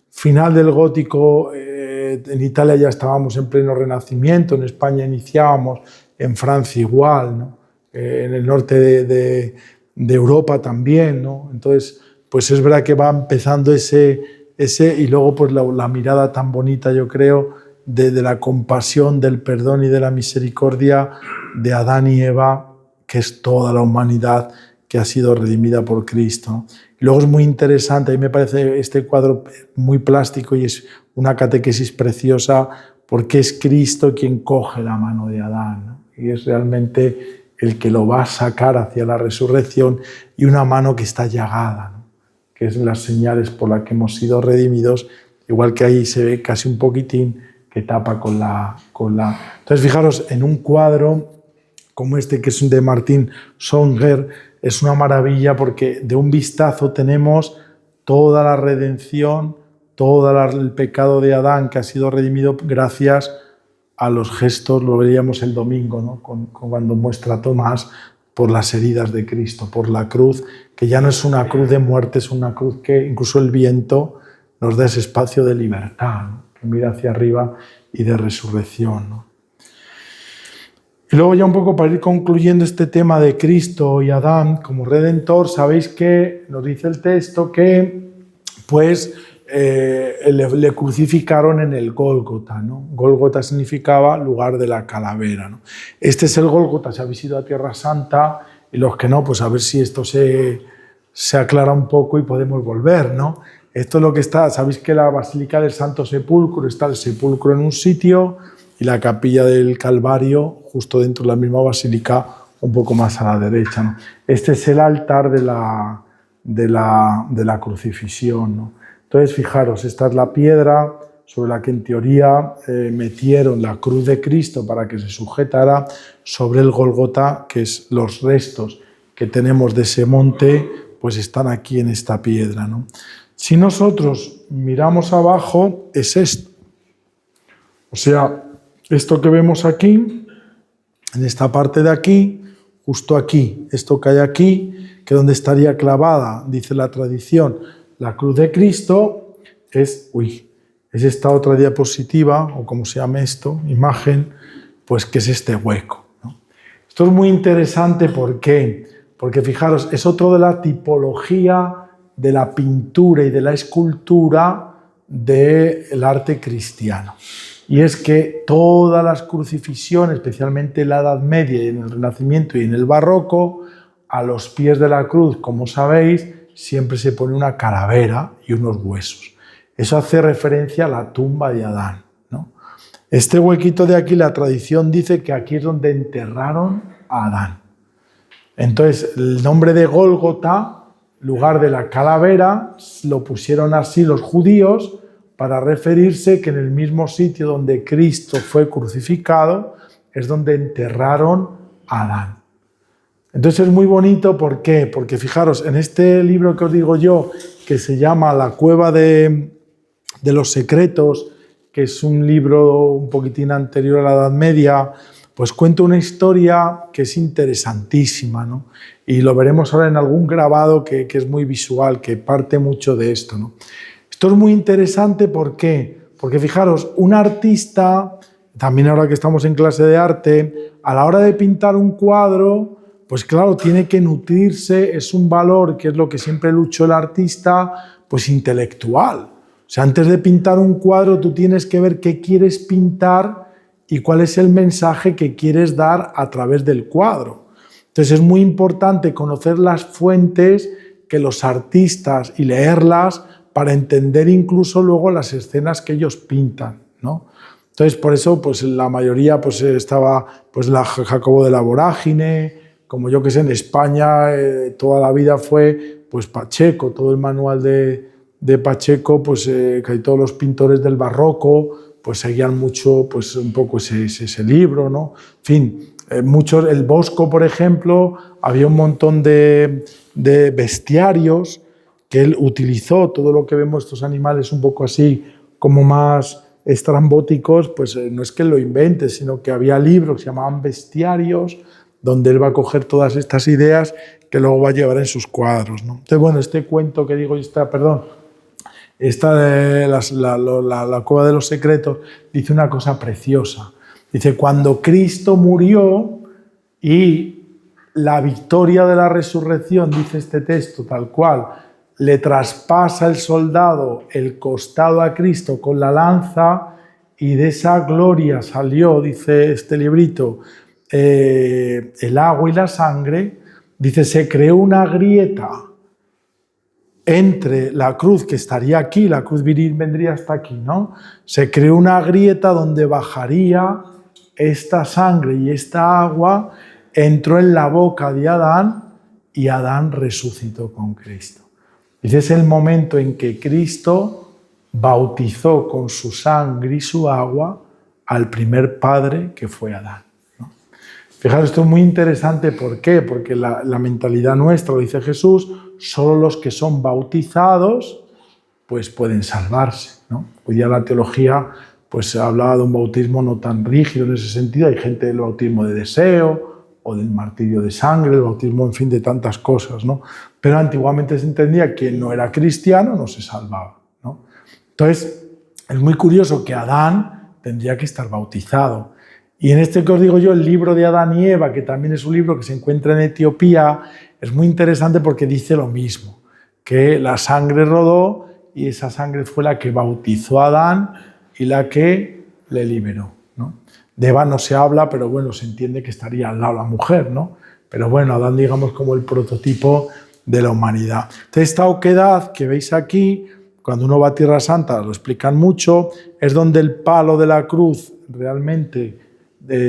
final del gótico. En Italia ya estábamos en pleno Renacimiento, en España iniciábamos, en Francia igual, ¿no? En el norte de Europa también, ¿no? Entonces, pues es verdad que va empezando ese y luego pues la mirada tan bonita, yo creo, de la compasión, del perdón y de la misericordia de Adán y Eva, que es toda la humanidad que ha sido redimida por Cristo, ¿no? Y luego es muy interesante, a mí me parece este cuadro muy plástico y es una catequesis preciosa, porque es Cristo quien coge la mano de Adán, ¿no? Y es realmente el que lo va a sacar hacia la resurrección, y una mano que está llagada, ¿no? Que es las señales por las que hemos sido redimidos, igual que ahí se ve casi un poquitín que tapa con la... Entonces, fijaros, en un cuadro como este, que es de Martín Songer, es una maravilla, porque de un vistazo tenemos toda la redención, todo el pecado de Adán que ha sido redimido gracias a los gestos, lo veríamos el domingo, ¿no? Cuando muestra Tomás, por las heridas de Cristo, por la cruz, que ya no es una cruz de muerte, es una cruz que incluso el viento nos da ese espacio de libertad, ¿no? Que mira hacia arriba, y de resurrección, ¿no? Y luego, ya un poco para ir concluyendo este tema de Cristo y Adán como Redentor, sabéis que nos dice el texto que pues le crucificaron en el Gólgota, ¿no? Gólgota significaba lugar de la calavera, ¿no? Este es el Gólgota, si habéis ido a Tierra Santa, y los que no, pues a ver si esto se aclara un poco y podemos volver, ¿no? Esto es lo que está, sabéis que la Basílica del Santo Sepulcro, está el sepulcro en un sitio y la capilla del Calvario justo dentro de la misma basílica, un poco más a la derecha, ¿no? Este es el altar de la crucifixión, ¿no? Entonces, fijaros, esta es la piedra sobre la que en teoría metieron la cruz de Cristo para que se sujetara sobre el Gólgota, que es los restos que tenemos de ese monte, pues están aquí en esta piedra, ¿no? Si nosotros miramos abajo, es esto. O sea, esto que vemos aquí, en esta parte de aquí, justo aquí, esto que hay aquí, que donde estaría clavada, dice la tradición, la cruz de Cristo, es esta otra diapositiva, o como se llame esto, imagen, pues que es este hueco, ¿no? Esto es muy interesante, ¿por qué? Porque fijaros, es otro de la tipología de la pintura y de la escultura del arte cristiano. Y es que todas las crucifixiones, especialmente en la Edad Media y en el Renacimiento y en el Barroco, a los pies de la cruz, como sabéis, siempre se pone una calavera y unos huesos. Eso hace referencia a la tumba de Adán, ¿no? Este huequito de aquí, la tradición dice que aquí es donde enterraron a Adán. Entonces, el nombre de Gólgota, lugar de la calavera, lo pusieron así los judíos para referirse que en el mismo sitio donde Cristo fue crucificado es donde enterraron a Adán. Entonces es muy bonito, ¿por qué? Porque fijaros, en este libro que os digo yo, que se llama La Cueva de los Secretos, que es un libro un poquitín anterior a la Edad Media, pues cuenta una historia que es interesantísima, ¿no? Y lo veremos ahora en algún grabado que es muy visual, que parte mucho de esto, ¿no? Esto es muy interesante, ¿por qué? Porque fijaros, un artista, también ahora que estamos en clase de arte, a la hora de pintar un cuadro, pues claro, tiene que nutrirse, es un valor, que es lo que siempre luchó el artista, pues intelectual. O sea, antes de pintar un cuadro, tú tienes que ver qué quieres pintar y cuál es el mensaje que quieres dar a través del cuadro. Entonces es muy importante conocer las fuentes que los artistas y leerlas para entender incluso luego las escenas que ellos pintan, ¿no? Entonces, por eso, pues la mayoría pues, estaba pues, la Jacobo de la Vorágine, como yo que sé, en España toda la vida fue pues, Pacheco, todo el manual de Pacheco, pues casi todos los pintores del barroco pues seguían mucho, pues un poco ese libro, ¿no? En fin, muchos, el Bosco, por ejemplo, había un montón de bestiarios que él utilizó, todo lo que vemos estos animales un poco así, como más estrambóticos, pues no es que él lo invente, sino que había libros que se llamaban bestiarios, donde él va a coger todas estas ideas que luego va a llevar en sus cuadros, ¿no? Entonces, bueno, este cuento que digo, esta de la Cueva de los Secretos, dice una cosa preciosa. Dice, cuando Cristo murió y la victoria de la resurrección, dice este texto tal cual, le traspasa el soldado el costado a Cristo con la lanza y de esa gloria salió, dice este librito, el agua y la sangre, dice, se creó una grieta entre la cruz que estaría aquí, la cruz viril vendría hasta aquí, ¿no? Se creó una grieta donde bajaría esta sangre y esta agua, entró en la boca de Adán y Adán resucitó con Cristo. Ese es el momento en que Cristo bautizó con su sangre y su agua al primer padre que fue Adán, ¿no? Fijaros, esto es muy interesante, ¿por qué? Porque la mentalidad nuestra, lo dice Jesús, solo los que son bautizados pues pueden salvarse, ¿no? Hoy día la teología pues hablaba de un bautismo no tan rígido en ese sentido, hay gente del bautismo de deseo o del martirio de sangre, el bautismo, en fin, de tantas cosas, ¿no? Pero antiguamente se entendía que quien no era cristiano no se salvaba, ¿no? Entonces, es muy curioso que Adán tendría que estar bautizado. Y en este que os digo yo, el libro de Adán y Eva, que también es un libro que se encuentra en Etiopía, es muy interesante porque dice lo mismo, que la sangre rodó y esa sangre fue la que bautizó a Adán y la que le liberó, ¿no? De Eva no se habla, pero bueno, se entiende que estaría al lado la mujer, ¿no? Pero bueno, Adán, digamos, como el prototipo de la humanidad. Entonces, esta oquedad que veis aquí, cuando uno va a Tierra Santa, lo explican mucho, es donde el palo de la cruz realmente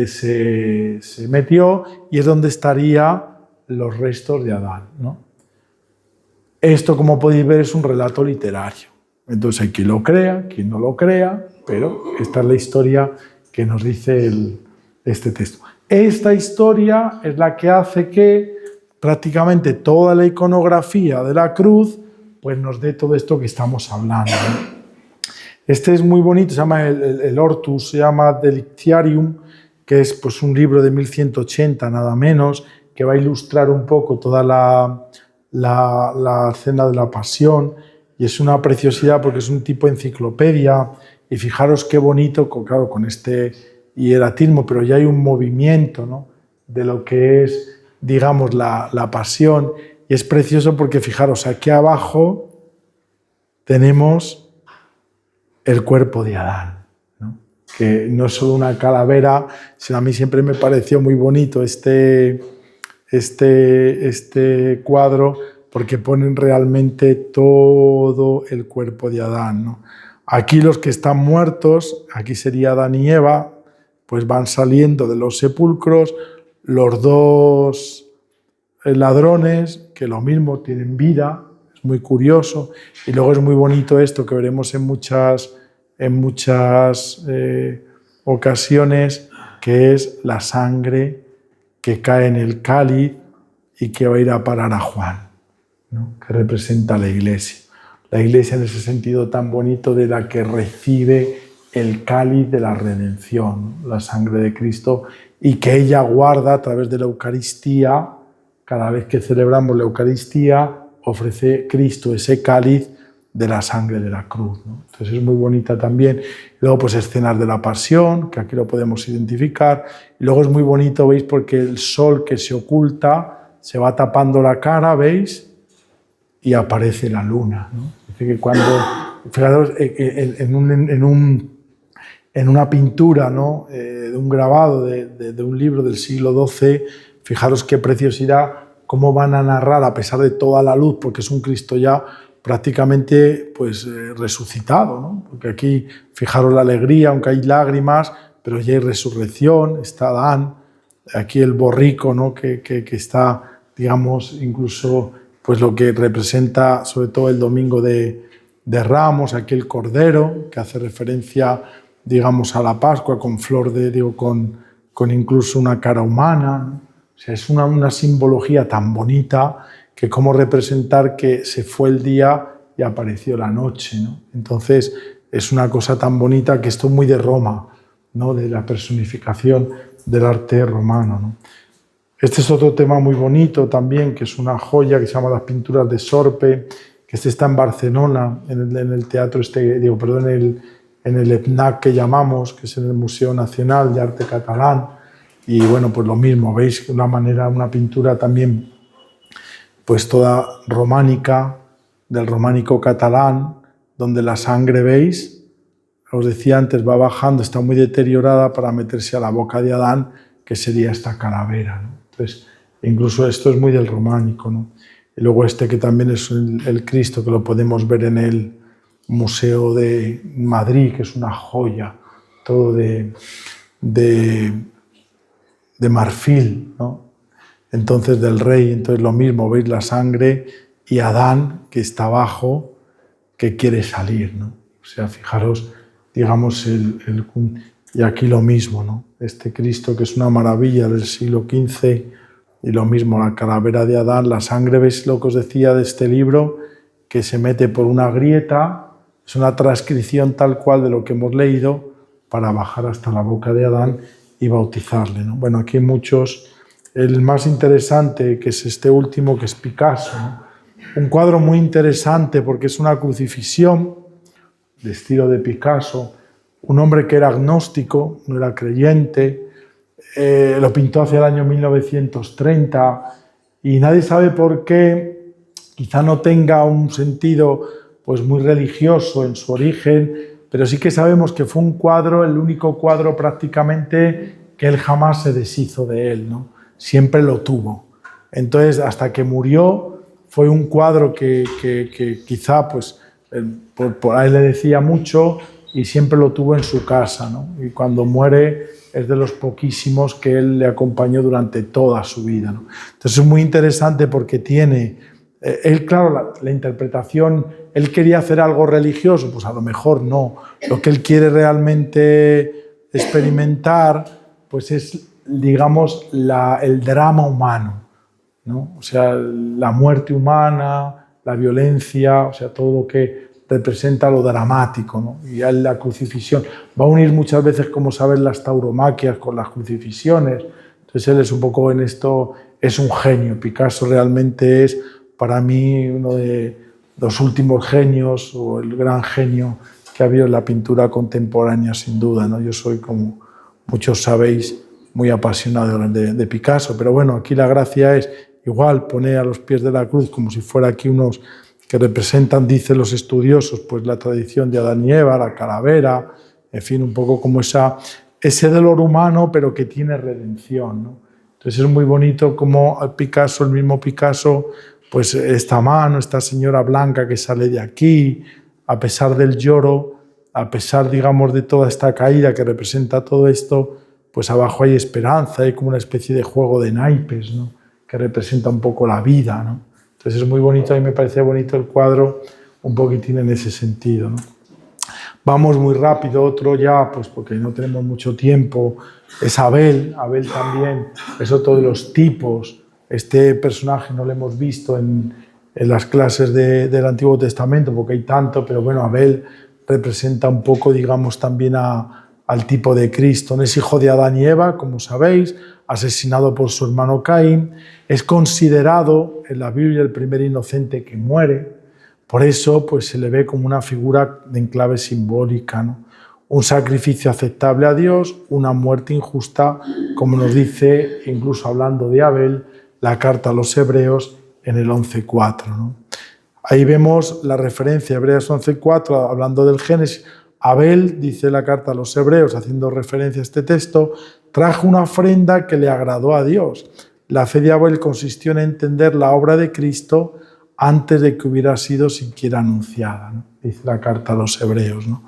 se metió y es donde estarían los restos de Adán, ¿no? Esto, como podéis ver, es un relato literario. Entonces hay quien lo crea, quien no lo crea, pero esta es la historia que nos dice este texto. Esta historia es la que hace que prácticamente toda la iconografía de la cruz pues nos dé todo esto que estamos hablando, ¿no? Este es muy bonito, se llama el Hortus, se llama Delictiarium, que es pues, un libro de 1180, nada menos, que va a ilustrar un poco toda la cena de la Pasión, y es una preciosidad porque es un tipo enciclopedia, y fijaros qué bonito, claro, con este hieratismo, pero ya hay un movimiento, ¿no?, de lo que es, digamos, la Pasión, y es precioso porque fijaros, aquí abajo tenemos el cuerpo de Adán, ¿no?, que no es solo una calavera, sino a mí siempre me pareció muy bonito este cuadro, porque ponen realmente todo el cuerpo de Adán, ¿no? Aquí los que están muertos, aquí sería Adán y Eva, pues van saliendo de los sepulcros, los dos ladrones, que lo mismo tienen vida, es muy curioso, y luego es muy bonito esto que veremos en muchas ocasiones, que es la sangre que cae en el cáliz y que va a ir a parar a Juan, ¿no?, que representa a la Iglesia. La Iglesia en ese sentido tan bonito de la que recibe el cáliz de la redención, la sangre de Cristo, y que ella guarda a través de la Eucaristía. Cada vez que celebramos la Eucaristía, ofrece Cristo ese cáliz de la sangre de la cruz, ¿no? Entonces es muy bonita también. Luego pues escenas de la Pasión, que aquí lo podemos identificar. Y luego es muy bonito, ¿veis? Porque el sol que se oculta se va tapando la cara, ¿veis? Y aparece la luna, ¿no? Dice que cuando, fijaros, en una pintura, ¿no?, de un grabado de un libro del siglo XII, fijaros qué preciosidad, cómo van a narrar, a pesar de toda la luz, porque es un Cristo ya prácticamente pues, resucitado, ¿no? Porque aquí, fijaros la alegría, aunque hay lágrimas, pero ya hay resurrección, está Adán, aquí el borrico, ¿no? que está, digamos, incluso pues lo que representa sobre todo el domingo de Ramos, aquí el cordero, que hace referencia, digamos, a la Pascua con flor de, digo, con incluso una cara humana, ¿no? O sea, es una simbología tan bonita que cómo representar que se fue el día y apareció la noche, ¿no? Entonces, es una cosa tan bonita que esto es muy de Roma, ¿no? De la personificación del arte romano, ¿no? Este es otro tema muy bonito también, que es una joya que se llama Las pinturas de Sorpe, que está en Barcelona, en el teatro, en el EPNAC que llamamos, que es en el Museo Nacional de Arte Catalán. Y bueno, pues lo mismo, veis una pintura también pues toda románica, del románico catalán, donde la sangre, veis, os decía antes, va bajando, está muy deteriorada para meterse a la boca de Adán, que sería esta calavera, ¿no? Entonces, incluso esto es muy del románico, ¿no? Y luego este que también es el Cristo, que lo podemos ver en el Museo de Madrid, que es una joya, todo de marfil, ¿no? Entonces del rey, entonces lo mismo, veis la sangre y Adán que está abajo, que quiere salir, ¿no? O sea, fijaros, digamos, y aquí lo mismo, ¿no? Este Cristo que es una maravilla del siglo XV y lo mismo, la calavera de Adán, la sangre, veis lo que os decía de este libro, que se mete por una grieta, es una transcripción tal cual de lo que hemos leído para bajar hasta la boca de Adán y bautizarle, ¿no? Bueno, aquí hay muchos. El más interesante, que es este último, que es Picasso, ¿no? Un cuadro muy interesante porque es una crucifixión de estilo de Picasso, un hombre que era agnóstico, no era creyente, lo pintó hacia el año 1930 y nadie sabe por qué, quizá no tenga un sentido pues muy religioso en su origen, pero sí que sabemos que fue un cuadro, el único cuadro prácticamente que él jamás se deshizo de él, ¿no? Siempre lo tuvo. Entonces, hasta que murió, fue un cuadro que quizá pues, por ahí le decía mucho y siempre lo tuvo en su casa, ¿no? Y cuando muere es de los poquísimos que él le acompañó durante toda su vida, ¿no? Entonces es muy interesante porque tiene, él claro, la interpretación, él quería hacer algo religioso, pues a lo mejor no. Lo que él quiere realmente experimentar pues es, digamos, el drama humano, ¿no? O sea, la muerte humana, la violencia, o sea, todo lo que representa lo dramático, ¿no? Y la crucifixión va a unir muchas veces, como sabes, las tauromaquias con las crucifixiones. Entonces él es un poco en esto, es un genio. Picasso realmente es para mí uno de los últimos genios o el gran genio que ha habido en la pintura contemporánea, sin duda, ¿no? Yo soy, como muchos sabéis, muy apasionado de Picasso, pero bueno, aquí la gracia es igual poner a los pies de la cruz como si fuera aquí unos que representan, dicen los estudiosos, pues la tradición de Adán y Eva, la calavera, en fin, un poco como ese dolor humano, pero que tiene redención, ¿no? Entonces es muy bonito como Picasso, el mismo Picasso, pues esta mano, esta señora blanca que sale de aquí, a pesar del lloro, a pesar, digamos, de toda esta caída que representa todo esto, pues abajo hay esperanza, hay como una especie de juego de naipes, ¿no? Que representa un poco la vida, ¿no? Entonces es muy bonito, a mí me parece bonito el cuadro, un poquitín en ese sentido, ¿no? Vamos muy rápido, otro ya, pues porque no tenemos mucho tiempo, es Abel. Abel también es otro de los tipos. Este personaje no lo hemos visto en las clases del Antiguo Testamento, porque hay tanto, pero bueno, Abel representa un poco, digamos, también al tipo de Cristo. Es hijo de Adán y Eva, como sabéis, asesinado por su hermano Caín. Es considerado en la Biblia el primer inocente que muere. Por eso pues, se le ve como una figura en clave simbólica, ¿no? Un sacrificio aceptable a Dios, una muerte injusta, como nos dice, incluso hablando de Abel, la carta a los Hebreos en el 11.4, ¿no? Ahí vemos la referencia a Hebreos 11.4, hablando del Génesis. Abel, dice la carta a los Hebreos, haciendo referencia a este texto, trajo una ofrenda que le agradó a Dios. La fe de Abel consistió en entender la obra de Cristo antes de que hubiera sido siquiera anunciada, ¿no? Dice la carta a los hebreos, ¿no?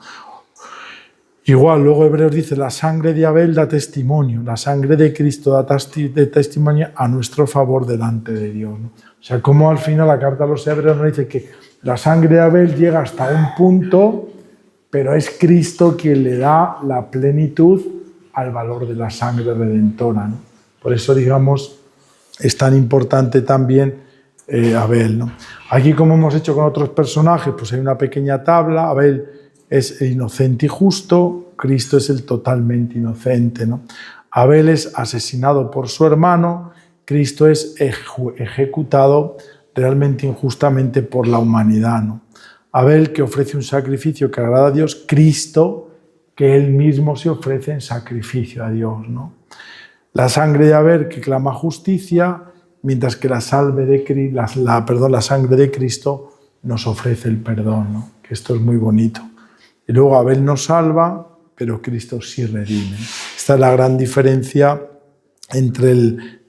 Igual, luego Hebreos dice, la sangre de Abel da testimonio, la sangre de Cristo da testimonio a nuestro favor delante de Dios, ¿no? O sea, como al final la carta a los Hebreos nos dice que la sangre de Abel llega hasta un punto, pero es Cristo quien le da la plenitud al valor de la sangre redentora, ¿no? Por eso, digamos, es tan importante también Abel, ¿no? Aquí, como hemos hecho con otros personajes, pues hay una pequeña tabla. Abel es el inocente y justo, Cristo es el totalmente inocente, ¿no? Abel es asesinado por su hermano, Cristo es ejecutado realmente injustamente por la humanidad, ¿no? Abel, que ofrece un sacrificio que agrada a Dios, Cristo, que él mismo se ofrece en sacrificio a Dios, ¿no? La sangre de Abel, que clama justicia, mientras que la sangre de Cristo nos ofrece el perdón, ¿no? Que esto es muy bonito. Y luego Abel nos salva, pero Cristo sí redime. Esta es la gran diferencia entre el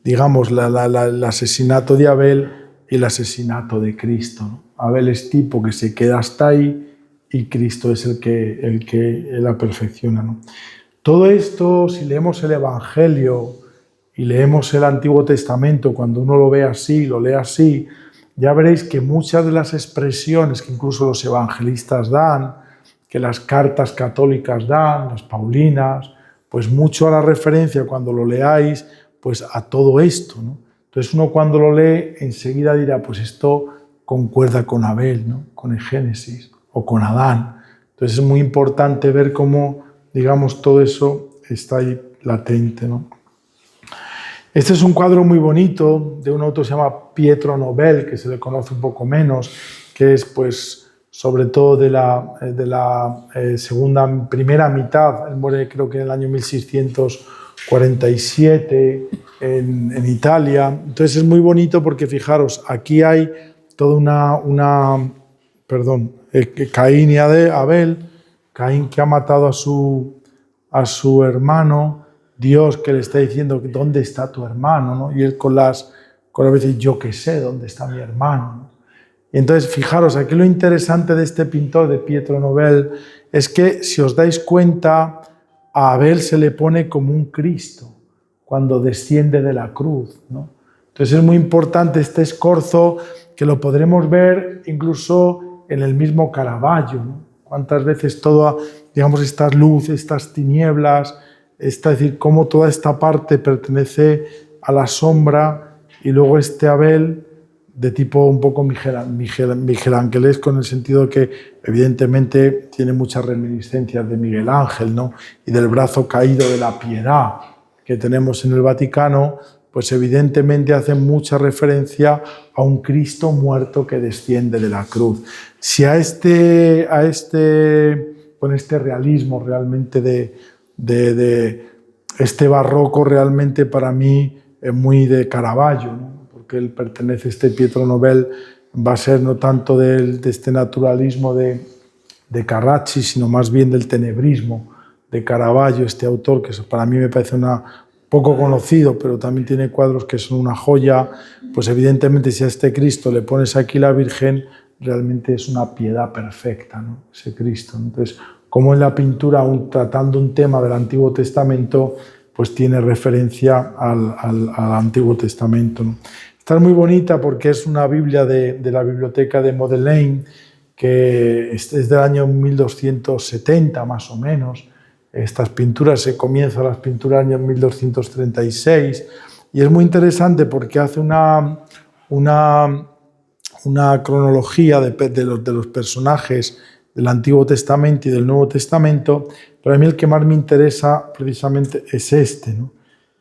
asesinato de Abel y el asesinato de Cristo, ¿no? Abel es tipo que se queda hasta ahí y Cristo es el que la perfecciona, ¿no? Todo esto, si leemos el Evangelio y leemos el Antiguo Testamento, cuando uno lo ve así, lo lee así, ya veréis que muchas de las expresiones que incluso los evangelistas dan, que las cartas católicas dan, las paulinas, pues mucho hará referencia cuando lo leáis, pues a todo esto, ¿no? Entonces uno cuando lo lee enseguida dirá, pues esto concuerda con Abel, ¿no? Con el Génesis o con Adán. Entonces es muy importante ver cómo, digamos, todo eso está ahí latente, ¿no? Este es un cuadro muy bonito de un autor que se llama Pietro Nobel, que se le conoce un poco menos, que es pues sobre todo de la primera mitad. Él muere creo que en el año 1647 en Italia. Entonces es muy bonito porque fijaros, aquí hay toda Caín y Abel, Caín que ha matado a su hermano, Dios que le está diciendo ¿dónde está tu hermano?, ¿no? Y él con las veces, yo qué sé dónde está mi hermano, ¿no? Y entonces fijaros, aquí lo interesante de este pintor, de Pietro Nobel, es que si os dais cuenta, a Abel se le pone como un Cristo cuando desciende de la cruz, ¿no? Entonces es muy importante este escorzo, que lo podremos ver incluso en el mismo Caravaggio, ¿no? Cuántas veces toda, digamos, esta luz, estas tinieblas, es decir, cómo toda esta parte pertenece a la sombra, y luego este Abel de tipo un poco michelangelesco, en el sentido que evidentemente tiene muchas reminiscencias de Miguel Ángel, ¿no? Y del brazo caído de la piedad que tenemos en el Vaticano, pues evidentemente hace mucha referencia a un Cristo muerto que desciende de la cruz. Si con este realismo realmente de este barroco, realmente para mí es muy de Caravaggio, ¿no? Porque él pertenece, este Pietro Nobel va a ser no tanto de este naturalismo de Carracci, sino más bien del tenebrismo de Caravaggio, este autor que para mí me parece poco conocido, pero también tiene cuadros que son una joya. Pues evidentemente si a este Cristo le pones aquí la Virgen, realmente es una piedad perfecta, ¿no? Ese Cristo. Entonces, como en la pintura, tratando un tema del Antiguo Testamento, pues tiene referencia al Antiguo Testamento, ¿no? Está muy bonita porque es una Biblia de la biblioteca de Modelaine, que es del año 1270 más o menos. Estas pinturas, comienzan las pinturas en el año 1236, y es muy interesante porque hace una cronología de los personajes del Antiguo Testamento y del Nuevo Testamento. Pero a mí el que más me interesa precisamente es este, ¿no?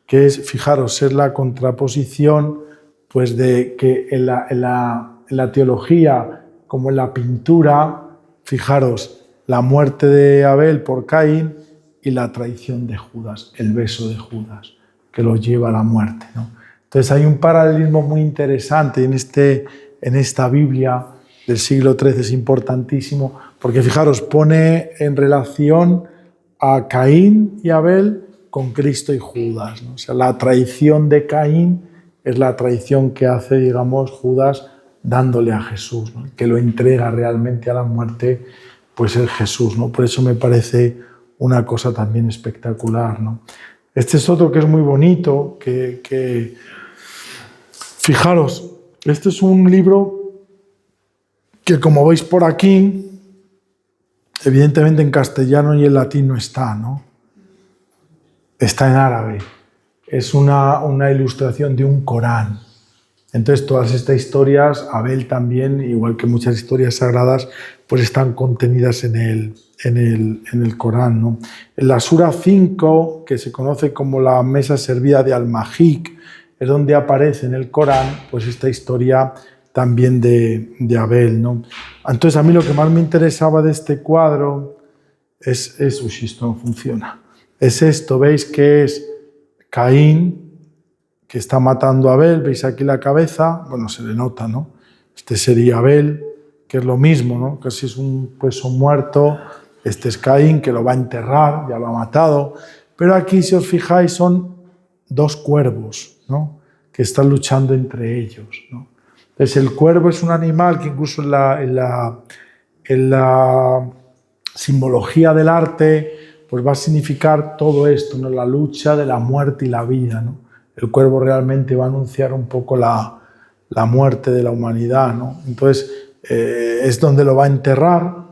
Que es, fijaros, es la contraposición, pues, de que en la teología como en la pintura, fijaros, la muerte de Abel por Caín y la traición de Judas, el beso de Judas, que lo lleva a la muerte, ¿no? Entonces hay un paralelismo muy interesante en esta Biblia del siglo XIII, es importantísimo, porque fijaros, pone en relación a Caín y Abel con Cristo y Judas, ¿no? O sea, la traición de Caín es la traición que hace, digamos, Judas dándole a Jesús, ¿no? Que lo entrega realmente a la muerte, pues es Jesús, ¿no? Por eso me parece una cosa también espectacular, ¿no? Este es otro que es muy bonito, fijaros, este es un libro que, como veis por aquí, evidentemente en castellano y en latín no está, ¿no? Está en árabe. Es una ilustración de un Corán. Entonces, todas estas historias, Abel también, igual que muchas historias sagradas, pues están contenidas en el Corán, ¿no? En la Sura 5, que se conoce como la mesa servida de Al-Mahik, es donde aparece en el Corán pues esta historia también de Abel, ¿no? Entonces, a mí lo que más me interesaba de este cuadro es esto no funciona. Es esto, ¿veis que es Caín, que está matando a Abel? ¿Veis aquí la cabeza? Bueno, se le nota, ¿no? Este sería Abel, que es lo mismo, ¿no? Casi es un peso muerto. Este es Caín, que lo va a enterrar, ya lo ha matado. Pero aquí, si os fijáis, son dos cuervos, ¿no? Que están luchando entre ellos, ¿no? Entonces, el cuervo es un animal que incluso en la simbología del arte pues va a significar todo esto, ¿no? La lucha de la muerte y la vida, ¿no? El cuervo realmente va a anunciar un poco la muerte de la humanidad, ¿no? Entonces, es donde lo va a enterrar.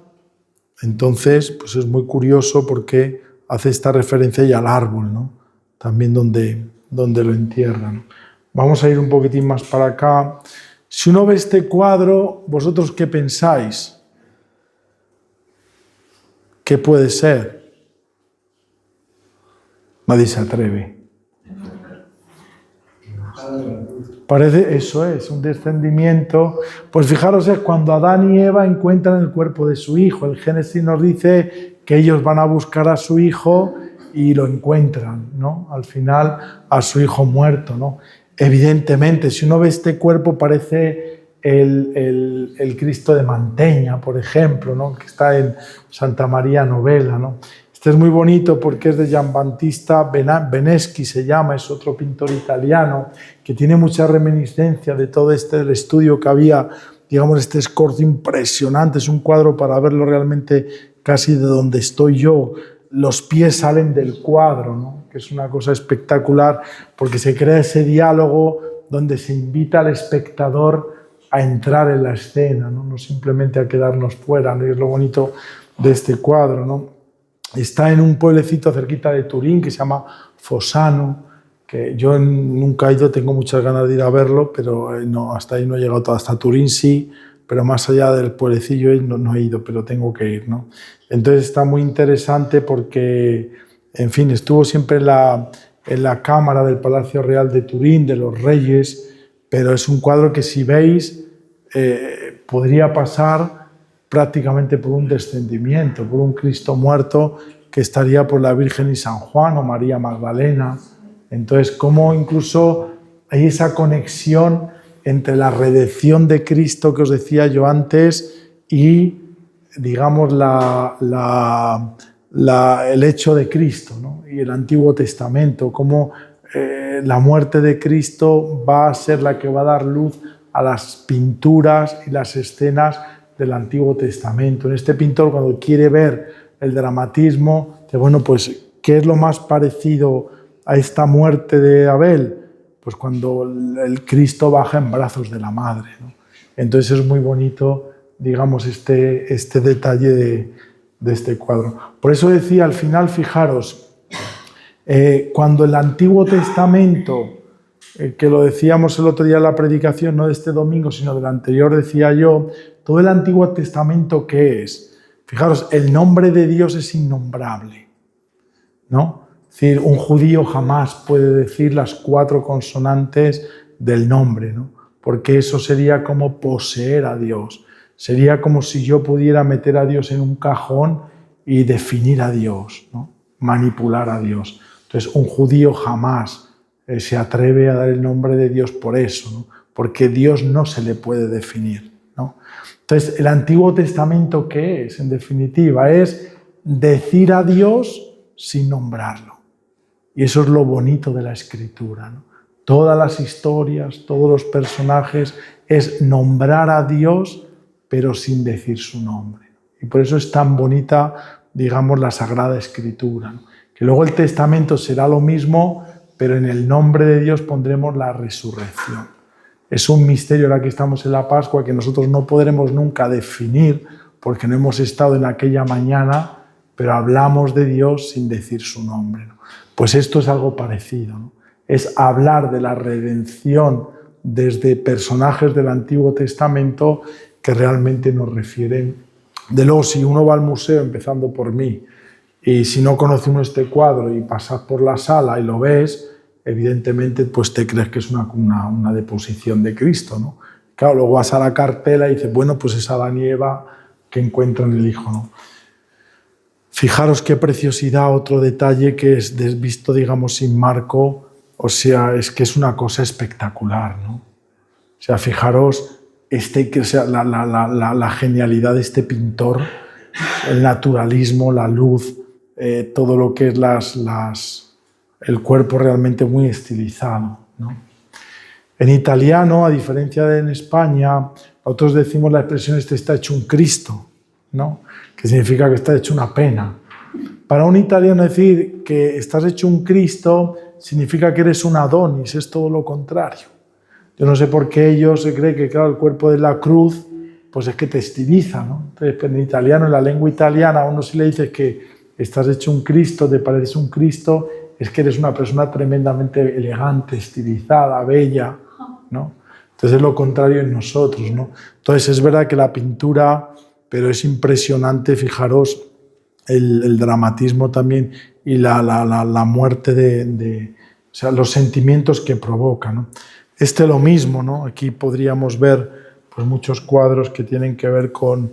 Entonces, pues es muy curioso porque hace esta referencia ya al árbol, ¿no? También donde lo entierran. Vamos a ir un poquitín más para acá. Si uno ve este cuadro, ¿vosotros qué pensáis? ¿Qué puede ser? Nadie se atreve. Parece, eso es, un descendimiento. Pues fijaros, es cuando Adán y Eva encuentran el cuerpo de su hijo. El Génesis nos dice que ellos van a buscar a su hijo y lo encuentran, ¿no? Al final, a su hijo muerto, ¿no? Evidentemente, si uno ve este cuerpo, parece el Cristo de Manteña, por ejemplo, ¿no? Que está en Santa María Novella, ¿no? Este es muy bonito porque es de Giambattista Beneschi, se llama, es otro pintor italiano que tiene mucha reminiscencia de todo el estudio que había, digamos, este escorzo impresionante, es un cuadro para verlo realmente casi de donde estoy yo. Los pies salen del cuadro, ¿no? Que es una cosa espectacular porque se crea ese diálogo donde se invita al espectador a entrar en la escena, ¿no? No simplemente a quedarnos fuera, ¿no? Y es lo bonito de este cuadro, ¿no? Está en un pueblecito cerquita de Turín que se llama Fossano, que yo nunca he ido, tengo muchas ganas de ir a verlo, pero no, hasta ahí no he llegado, hasta Turín sí, pero más allá del pueblecillo no he ido, pero tengo que ir, ¿no? Entonces está muy interesante porque, en fin, estuvo siempre en la cámara del Palacio Real de Turín, de los reyes, pero es un cuadro que, si veis, podría pasar prácticamente por un descendimiento, por un Cristo muerto que estaría por la Virgen y San Juan o María Magdalena. Entonces, cómo incluso hay esa conexión entre la redención de Cristo que os decía yo antes y, digamos, el hecho de Cristo, ¿no? Y el Antiguo Testamento, cómo la muerte de Cristo va a ser la que va a dar luz a las pinturas y las escenas del Antiguo Testamento. En este pintor, cuando quiere ver el dramatismo, dice, bueno, pues, ¿qué es lo más parecido a esta muerte de Abel? Pues cuando el Cristo baja en brazos de la madre, ¿no? Entonces es muy bonito, digamos, este detalle de este cuadro. Por eso decía al final, fijaros, cuando el Antiguo Testamento, que lo decíamos el otro día en la predicación, no de este domingo, sino del anterior, decía yo, todo el Antiguo Testamento, ¿qué es? Fijaros, el nombre de Dios es innombrable, ¿no? Es decir, un judío jamás puede decir las 4 consonantes del nombre, ¿no? Porque eso sería como poseer a Dios. Sería como si yo pudiera meter a Dios en un cajón y definir a Dios, ¿no? Manipular a Dios. Entonces, un judío jamás se atreve a dar el nombre de Dios por eso, ¿no? Porque Dios no se le puede definir, ¿no? Entonces, ¿el Antiguo Testamento qué es? En definitiva, es decir a Dios sin nombrarlo. Y eso es lo bonito de la Escritura, ¿no? Todas las historias, todos los personajes es nombrar a Dios, pero sin decir su nombre. Y por eso es tan bonita, digamos, la Sagrada Escritura, ¿no? Que luego el Testamento será lo mismo, pero en el nombre de Dios pondremos la resurrección. Es un misterio, ahora que estamos en la Pascua, que nosotros no podremos nunca definir, porque no hemos estado en aquella mañana, pero hablamos de Dios sin decir su nombre, ¿no? Pues esto es algo parecido, ¿no? Es hablar de la redención desde personajes del Antiguo Testamento que realmente nos refieren. De luego, si uno va al museo, empezando por mí, y si no conoce uno este cuadro y pasas por la sala y lo ves, evidentemente pues te crees que es una deposición de Cristo, ¿no? Claro, luego vas a la cartela y dices, bueno, pues es Adán y Eva que encuentran el Hijo, ¿no? Fijaros qué preciosidad, otro detalle que es visto, digamos, sin marco, o sea, es que es una cosa espectacular, ¿no? O sea, fijaros la genialidad de este pintor, el naturalismo, la luz, todo lo que es el cuerpo realmente muy estilizado, ¿no? En italiano, a diferencia de en España, nosotros decimos la expresión este está hecho un Cristo, ¿no? Que significa que está hecho una pena. Para un italiano decir que estás hecho un Cristo significa que eres un Adonis, es todo lo contrario. Yo no sé por qué ellos se creen que, claro, el cuerpo de la cruz, pues es que te estiliza, ¿no? Entonces, en italiano, en la lengua italiana, a uno si le dices que estás hecho un Cristo, te pareces un Cristo, es que eres una persona tremendamente elegante, estilizada, bella, ¿no? Entonces es lo contrario en nosotros, ¿no? Entonces es verdad que la pintura, pero es impresionante, fijaros, el dramatismo también y la muerte o sea, los sentimientos que provoca, ¿no? Lo mismo, ¿no? Aquí podríamos ver pues, muchos cuadros que tienen que ver con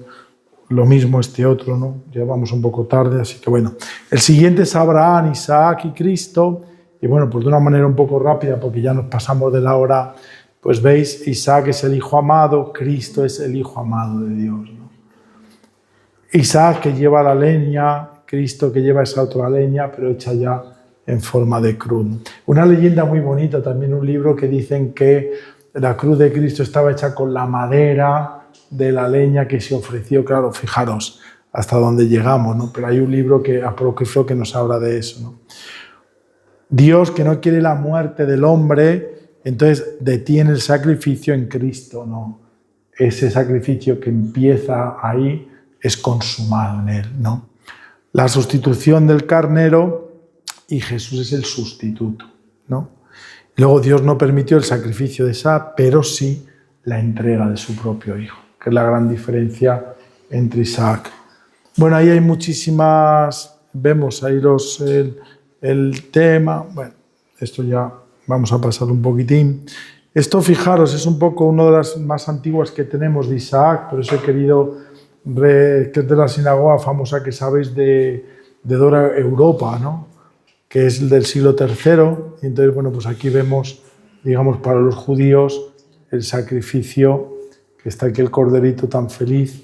lo mismo otro, ¿no? Ya vamos un poco tarde, así que bueno. El siguiente es Abraham, Isaac y Cristo. Y bueno, pues de una manera un poco rápida, porque ya nos pasamos de la hora, pues veis, Isaac es el hijo amado, Cristo es el hijo amado de Dios, ¿no? Isaac que lleva la leña, Cristo que lleva esa otra leña, pero hecha ya en forma de cruz. Una leyenda muy bonita, también un libro que dicen que la cruz de Cristo estaba hecha con la madera de la leña que se ofreció. Claro, fijaros hasta dónde llegamos, ¿no? Pero hay un libro apócrifo que nos habla de eso, ¿no? Dios, que no quiere la muerte del hombre, entonces detiene el sacrificio en Cristo, ¿no? Ese sacrificio que empieza ahí es consumado en él, ¿no? La sustitución del carnero y Jesús es el sustituto, ¿no? Luego Dios no permitió el sacrificio de Isaac, pero sí la entrega de su propio hijo, que es la gran diferencia entre Isaac. Bueno, ahí hay muchísimas, vemos ahí el tema, bueno, esto ya vamos a pasar un poquitín. Esto, fijaros, es un poco una de las más antiguas que tenemos de Isaac, por eso he querido, que es de la sinagoga famosa que sabéis de Dora Europa, ¿no? Que es el del siglo III, y entonces, bueno, pues aquí vemos, digamos, para los judíos, el sacrificio, que está aquí el corderito tan feliz,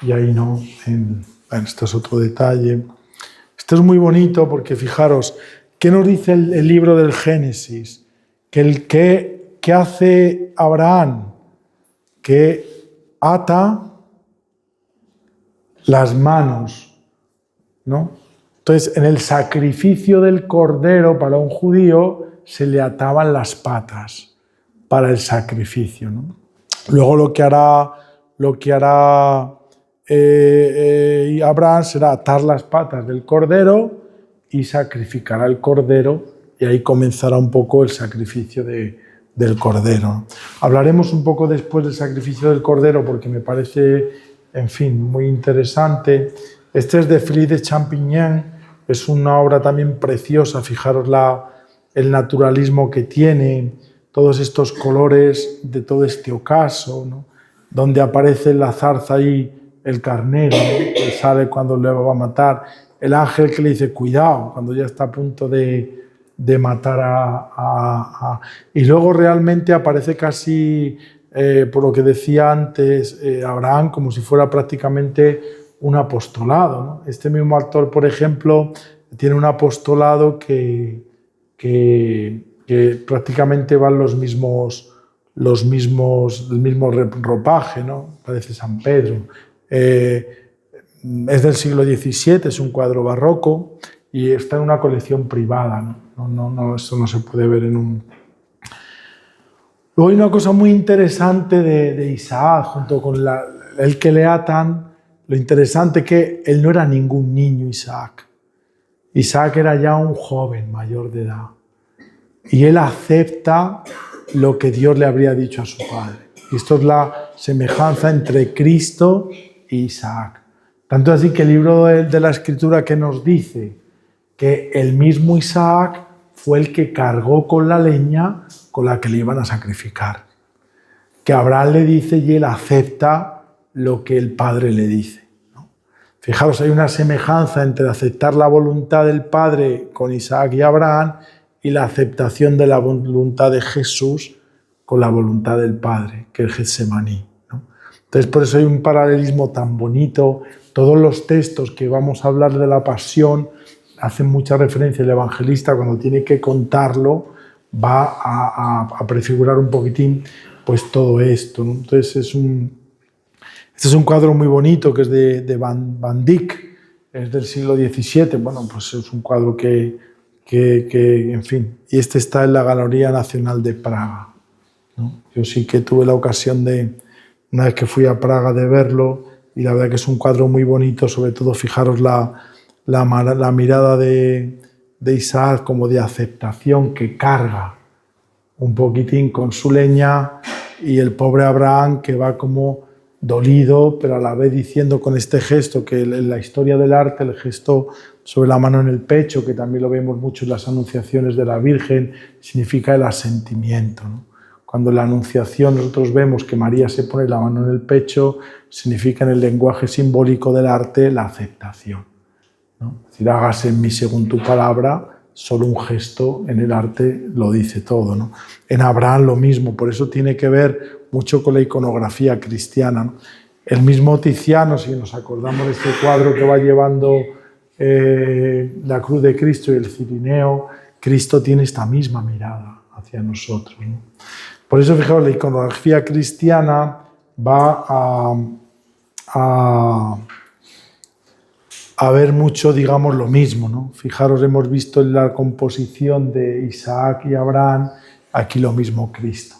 y ahí no, bueno, esto es otro detalle. Esto es muy bonito porque, fijaros, ¿qué nos dice el libro del Génesis? ¿Qué hace Abraham? Que ata las manos, ¿no? Entonces, en el sacrificio del cordero para un judío se le ataban las patas para el sacrificio, ¿no? Luego lo que hará Abraham será atar las patas del cordero y sacrificará el cordero, y ahí comenzará un poco el sacrificio del cordero. Hablaremos un poco después del sacrificio del cordero porque me parece, en fin, muy interesante. Este es de Philippe de Champigny, es una obra también preciosa, fijaros el naturalismo que tiene, todos estos colores de todo este ocaso, ¿no? Donde aparece la zarza ahí, el carnero, ¿no? Que sale cuando le va a matar, el ángel que le dice cuidado, cuando ya está a punto de matar y luego realmente aparece casi, por lo que decía antes, Abraham, como si fuera prácticamente un apostolado, ¿no? Este mismo actor, por ejemplo, tiene un apostolado que prácticamente van los mismos el mismo ropaje, ¿no? Parece San Pedro. Es del siglo XVII, es un cuadro barroco y está en una colección privada, ¿no? Esto no se puede ver en un... Luego hay una cosa muy interesante de Isaac, junto con el Keleatan, lo interesante que él no era ningún niño, Isaac. Isaac era ya un joven mayor de edad. Y él acepta lo que Dios le habría dicho a su padre. Y esto es la semejanza entre Cristo e Isaac. Tanto así que el libro de la Escritura que nos dice que el mismo Isaac fue el que cargó con la leña con la que le iban a sacrificar. Que Abraham le dice y él acepta lo que el padre le dice, ¿no? Fijaros, hay una semejanza entre aceptar la voluntad del padre con Isaac y Abraham y la aceptación de la voluntad de Jesús con la voluntad del Padre, que es Getsemaní, ¿no? Entonces, por eso hay un paralelismo tan bonito. Todos los textos que vamos a hablar de la pasión hacen mucha referencia. El evangelista, cuando tiene que contarlo, va a prefigurar un poquitín pues todo esto, ¿no? Entonces, este es un cuadro muy bonito que es de Van Dyck, es del siglo XVII. Bueno, pues es un cuadro que en fin, y este está en la Galería Nacional de Praga, ¿no? Yo sí que tuve la ocasión una vez que fui a Praga, de verlo, y la verdad que es un cuadro muy bonito. Sobre todo, fijaros la mirada de Isaac como de aceptación, que carga un poquitín con su leña, y el pobre Abraham que va como dolido, pero a la vez diciendo con este gesto, que en la historia del arte, el gesto sobre la mano en el pecho, que también lo vemos mucho en las anunciaciones de la Virgen, significa el asentimiento, ¿no? Cuando en la anunciación nosotros vemos que María se pone la mano en el pecho, significa en el lenguaje simbólico del arte la aceptación, ¿no? Es decir, hágase en mí según tu palabra. Solo un gesto en el arte lo dice todo, ¿no? En Abraham lo mismo, por eso tiene que ver mucho con la iconografía cristiana, ¿no? El mismo Tiziano, si nos acordamos de este cuadro que va llevando la cruz de Cristo y el cirineo, Cristo tiene esta misma mirada hacia nosotros, ¿no? Por eso, fijaos, la iconografía cristiana va a ver mucho, digamos, lo mismo, ¿no? Fijaros, hemos visto en la composición de Isaac y Abraham, aquí lo mismo Cristo.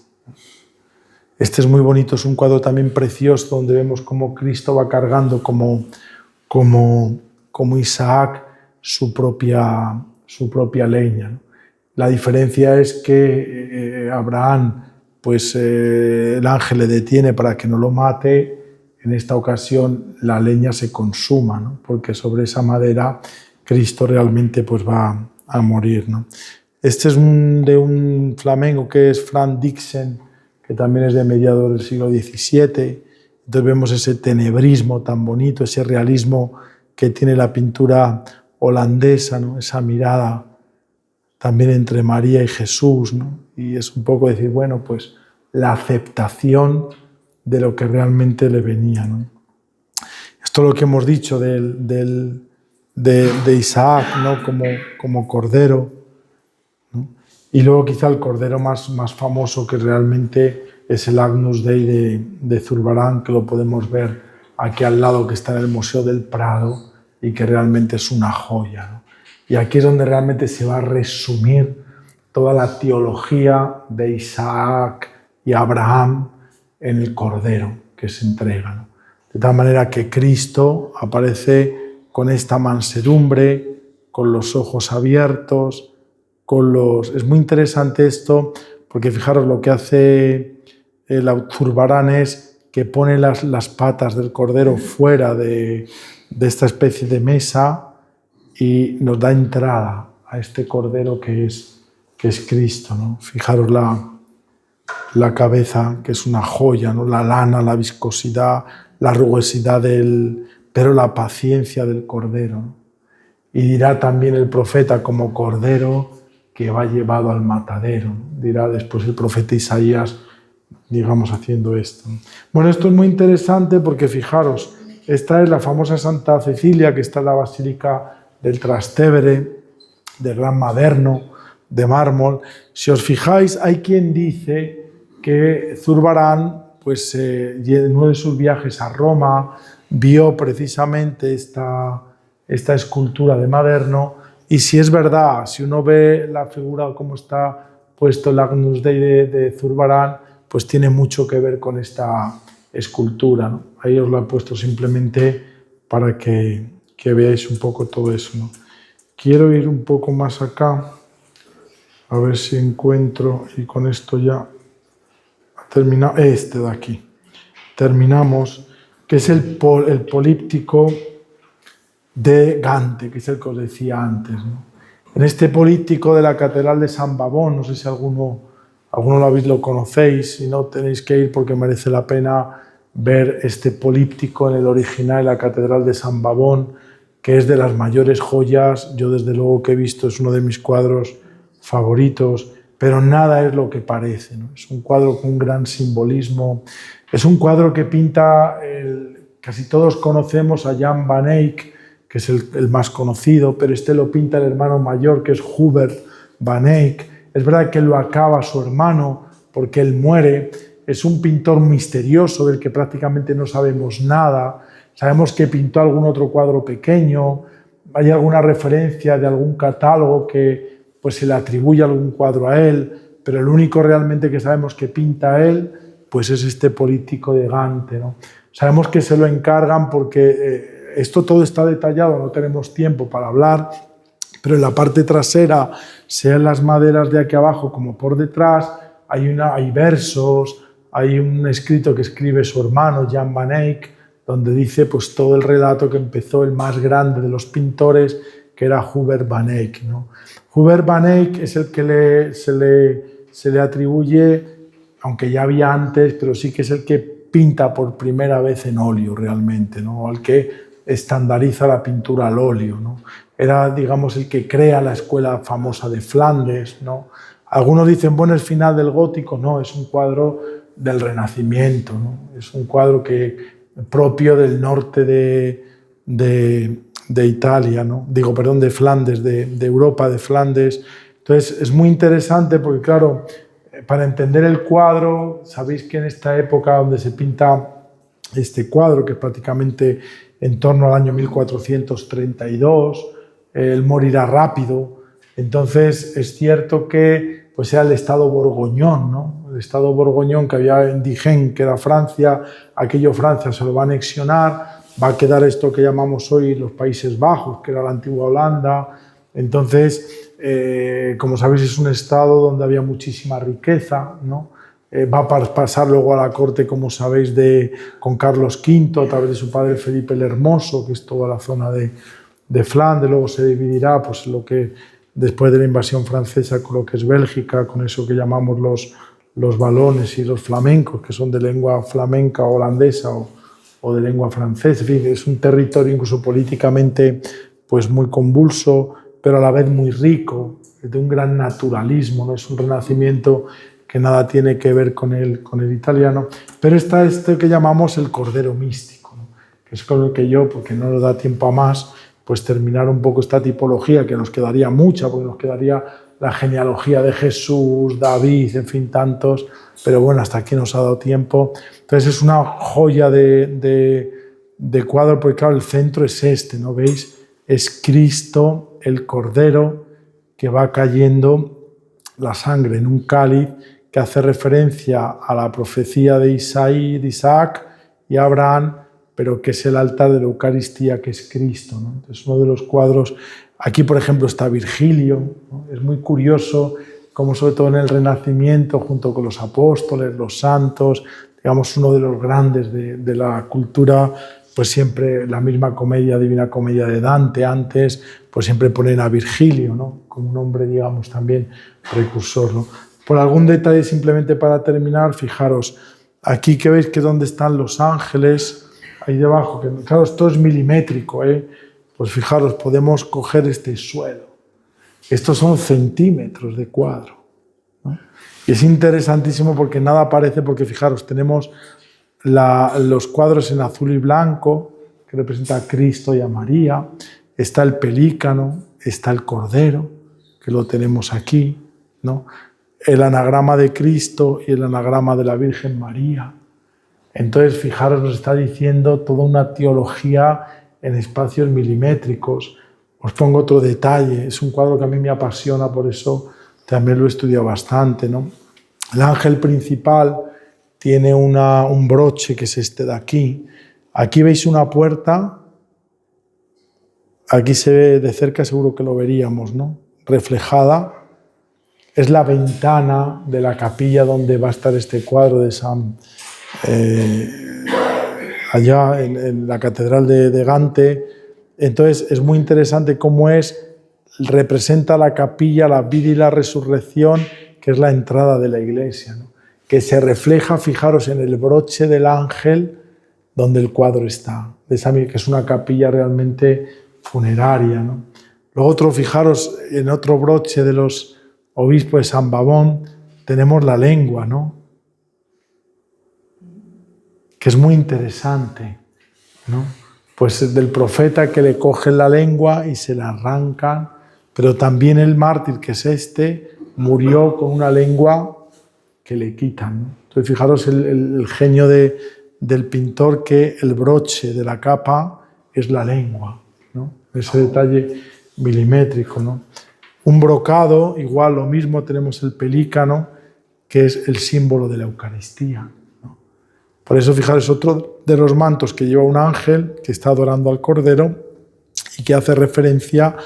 Este es muy bonito, es un cuadro también precioso donde vemos cómo Cristo va cargando como Isaac su propia leña, ¿no? La diferencia es que Abraham, pues el ángel le detiene para que no lo mate. En esta ocasión la leña se consuma, ¿no? Porque sobre esa madera Cristo realmente pues va a morir, ¿no? Este es de un flamenco que es Frank Dixen, que también es de mediados del siglo XVII. Entonces vemos ese tenebrismo tan bonito, ese realismo que tiene la pintura holandesa, ¿no? Esa mirada también entre María y Jesús, ¿no? Y es un poco decir, bueno, pues la aceptación de lo que realmente le venía, ¿no? Esto es lo que hemos dicho de Isaac, ¿no? como cordero, ¿no? Y luego quizá el cordero más famoso, que realmente es el Agnus Dei de Zurbarán, que lo podemos ver aquí al lado, que está en el Museo del Prado y que realmente es una joya, ¿no? Y aquí es donde realmente se va a resumir toda la teología de Isaac y Abraham en el Cordero que se entrega, ¿no? De tal manera que Cristo aparece con esta mansedumbre, con los ojos abiertos, Es muy interesante esto, porque fijaros lo que hace el Zurbarán es que pone las patas del Cordero fuera de esta especie de mesa y nos da entrada a este Cordero que es Cristo, ¿no? Fijaros la cabeza, que es una joya, ¿no? La lana, la viscosidad, la rugosidad pero la paciencia del Cordero, ¿no? Y dirá también el profeta como Cordero que va llevado al matadero, ¿no? Dirá después el profeta Isaías, digamos, haciendo esto. Bueno, esto es muy interesante porque fijaros, esta es la famosa Santa Cecilia, que está en la Basílica del Trastevere, del Gran Maderno, de mármol. Si os fijáis, hay quien dice que Zurbarán, pues, en uno de sus viajes a Roma, vio precisamente esta escultura de Maderno, y si es verdad, si uno ve la figura como está puesto el Agnus Dei de Zurbarán, pues tiene mucho que ver con esta escultura, ¿no? Ahí os lo he puesto simplemente para que veáis un poco todo eso, ¿no? Quiero ir un poco más acá, a ver si encuentro, y con esto ya terminamos, este de aquí, terminamos, que es el políptico de Gante, que es el que os decía antes, ¿no? En este políptico de la Catedral de San Babón, no sé si alguno lo conocéis, si no tenéis que ir porque merece la pena ver este políptico en el original de la Catedral de San Babón, que es de las mayores joyas. Yo desde luego que he visto, es uno de mis cuadros favoritos, pero nada es lo que parece, ¿no? Es un cuadro con un gran simbolismo, es un cuadro que pinta, casi todos conocemos a Jan van Eyck, que es el más conocido, pero este lo pinta el hermano mayor, que es Hubert van Eyck. Es verdad que lo acaba su hermano porque él muere. Es un pintor misterioso del que prácticamente no sabemos nada. Sabemos que pintó algún otro cuadro pequeño, hay alguna referencia de algún catálogo que pues, se le atribuye algún cuadro a él, pero el único realmente que sabemos que pinta él pues es este políptico de Gante, ¿no? Sabemos que se lo encargan porque esto todo está detallado, no tenemos tiempo para hablar, pero en la parte trasera, sea en las maderas de aquí abajo como por detrás, hay versos, hay un escrito que escribe su hermano, Jan van Eyck, donde dice pues, todo el relato que empezó el más grande de los pintores, que era Hubert van Eyck, ¿no? Hubert van Eyck es el que se le atribuye, aunque ya había antes, pero sí que es el que pinta por primera vez en óleo realmente, ¿no? Al que estandariza la pintura al óleo, ¿no? Era, digamos, el que crea la escuela famosa de Flandes, ¿no? Algunos dicen, bueno, es final del gótico. No, es un cuadro del Renacimiento, ¿no? Es un cuadro propio del norte de Italia, ¿no? De Flandes, de Europa, de Flandes. Entonces, es muy interesante porque, claro, para entender el cuadro, sabéis que en esta época donde se pinta este cuadro, que es prácticamente en torno al año 1432, él morirá rápido. Entonces es cierto que pues era el estado borgoñón, ¿no? El estado borgoñón que había en Dijon, que era Francia, aquello Francia se lo va a anexionar, va a quedar esto que llamamos hoy los Países Bajos, que era la antigua Holanda. Entonces, como sabéis, es un estado donde había muchísima riqueza, ¿no? Va a pasar luego a la corte, como sabéis, con Carlos V, a través de su padre Felipe el Hermoso, que es toda la zona de Flandes. Luego se dividirá pues, lo que, después de la invasión francesa, con lo que es Bélgica, con eso que llamamos los valones y los flamencos, que son de lengua flamenca holandesa o de lengua francesa. En fin, es un territorio incluso políticamente pues, muy convulso, pero a la vez muy rico, de un gran naturalismo, ¿no? Es un renacimiento que nada tiene que ver con el italiano, pero está este que llamamos el Cordero Místico, ¿no? Que es con el que yo, porque no nos da tiempo a más, pues terminar un poco esta tipología, que nos quedaría mucha, porque nos quedaría la genealogía de Jesús, David, en fin, tantos, pero bueno, hasta aquí nos ha dado tiempo. Entonces es una joya de cuadro, porque claro, el centro es este, ¿no veis? Es Cristo, el Cordero, que va cayendo la sangre en un cáliz, que hace referencia a la profecía de Isaí, de Isaac y Abraham, pero que es el altar de la Eucaristía, que es Cristo, ¿no? Entonces, uno de los cuadros, aquí por ejemplo está Virgilio, ¿no? Es muy curioso cómo sobre todo en el Renacimiento, junto con los apóstoles, los santos, digamos uno de los grandes de la cultura, pues siempre la misma comedia, Divina Comedia de Dante antes, pues siempre ponen a Virgilio, ¿no? Como un hombre, digamos, también precursor, ¿no? Por algún detalle, simplemente para terminar, fijaros, aquí que veis que donde están los ángeles, ahí debajo, que claro, esto es milimétrico, ¿eh? Pues fijaros, podemos coger este suelo. Estos son centímetros de cuadro, ¿no? Y es interesantísimo porque nada aparece, porque fijaros, tenemos los cuadros en azul y blanco, que representa a Cristo y a María, está el pelícano, está el cordero, que lo tenemos aquí, ¿no? el anagrama de Cristo y el anagrama de la Virgen María. Entonces, fijaros, nos está diciendo toda una teología en espacios milimétricos. Os pongo otro detalle, es un cuadro que a mí me apasiona, por eso también lo he estudiado bastante, ¿no? El ángel principal tiene un broche que es este de aquí. Aquí veis una puerta, aquí se ve de cerca, seguro que lo veríamos, ¿no? Reflejada. Es la ventana de la capilla donde va a estar este cuadro de San... allá en la catedral de Gante. Entonces es muy interesante cómo representa la capilla, la vida y la resurrección, que es la entrada de la iglesia, ¿no? Que se refleja, fijaros, en el broche del ángel donde el cuadro está, que es una capilla realmente funeraria, ¿no? Luego fijaros, en otro broche de los obispos de San Babón tenemos la lengua, ¿no? Que es muy interesante, ¿no? Pues del profeta que le cogen la lengua y se la arrancan, pero también el mártir, que es murió con una lengua que le quitan, ¿no? Entonces fijaros el genio del pintor, que el broche de la capa es la lengua, ¿no? Ese detalle milimétrico, ¿no? Un brocado, igual lo mismo, tenemos el pelícano, que es el símbolo de la Eucaristía. Por eso, fijaros, otro de los mantos que lleva un ángel que está adorando al Cordero y que hace referencia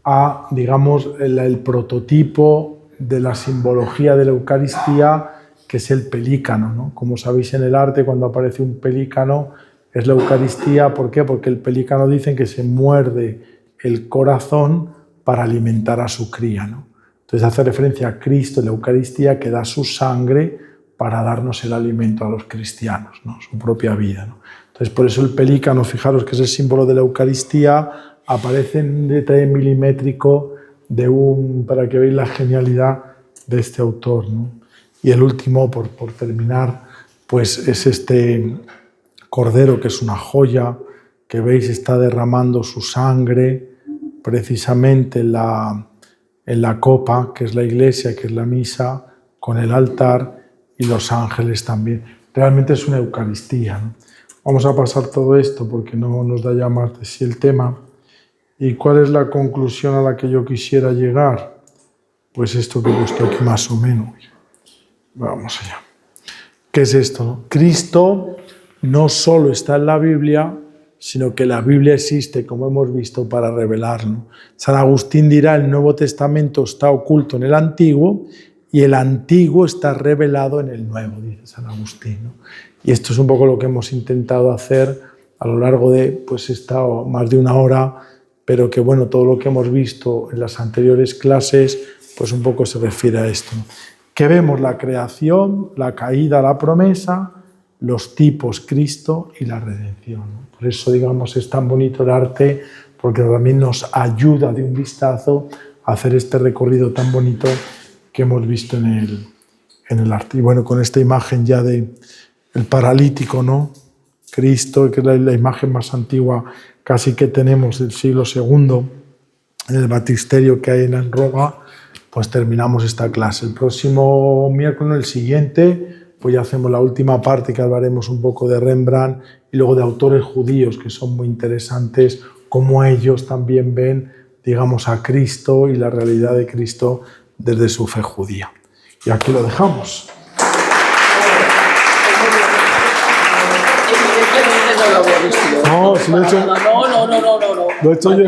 a, digamos, el prototipo de la simbología de la Eucaristía, que es el pelícano, ¿no? Como sabéis, en el arte, cuando aparece un pelícano, es la Eucaristía. ¿Por qué? Porque el pelícano, dicen que se muerde el corazón para alimentar a su cría, ¿no? Entonces hace referencia a Cristo en la Eucaristía, que da su sangre para darnos el alimento a los cristianos, ¿no? Su propia vida, ¿no? Entonces, por eso el pelícano, fijaros que es el símbolo de la Eucaristía, aparece en un detalle milimétrico para que veáis la genialidad de este autor, ¿no? Y el último, por terminar, pues es este Cordero, que es una joya, que veis está derramando su sangre precisamente en la copa, que es la iglesia, que es la misa, con el altar y los ángeles también. Realmente es una Eucaristía, ¿no? Vamos a pasar todo esto porque no nos da ya más de sí el tema. ¿Y cuál es la conclusión a la que yo quisiera llegar? Pues esto que he puesto aquí más o menos. Vamos allá. ¿Qué es esto, no? Cristo no solo está en la Biblia, sino que la Biblia existe, como hemos visto, para revelarlo. San Agustín dirá: el Nuevo Testamento está oculto en el Antiguo y el Antiguo está revelado en el Nuevo, dice San Agustín, ¿no? Y esto es un poco lo que hemos intentado hacer a lo largo de, pues, más de una hora, pero que, bueno, todo lo que hemos visto en las anteriores clases, pues un poco se refiere a esto, ¿no? Que vemos la creación, la caída, la promesa, los tipos, Cristo y la redención, ¿no? Por eso, digamos, es tan bonito el arte, porque también nos ayuda de un vistazo a hacer este recorrido tan bonito que hemos visto en el arte. Y bueno, con esta imagen ya del paralítico, ¿no? Cristo, que es la imagen más antigua casi que tenemos del siglo II, en el baptisterio que hay en Roma, pues terminamos esta clase. El próximo miércoles, el siguiente, pues ya hacemos la última parte, que hablaremos un poco de Rembrandt y luego de autores judíos, que son muy interesantes, cómo ellos también ven, digamos, a Cristo y la realidad de Cristo desde su fe judía. Y aquí lo dejamos. No, si lo he hecho... No. Lo he hecho yo.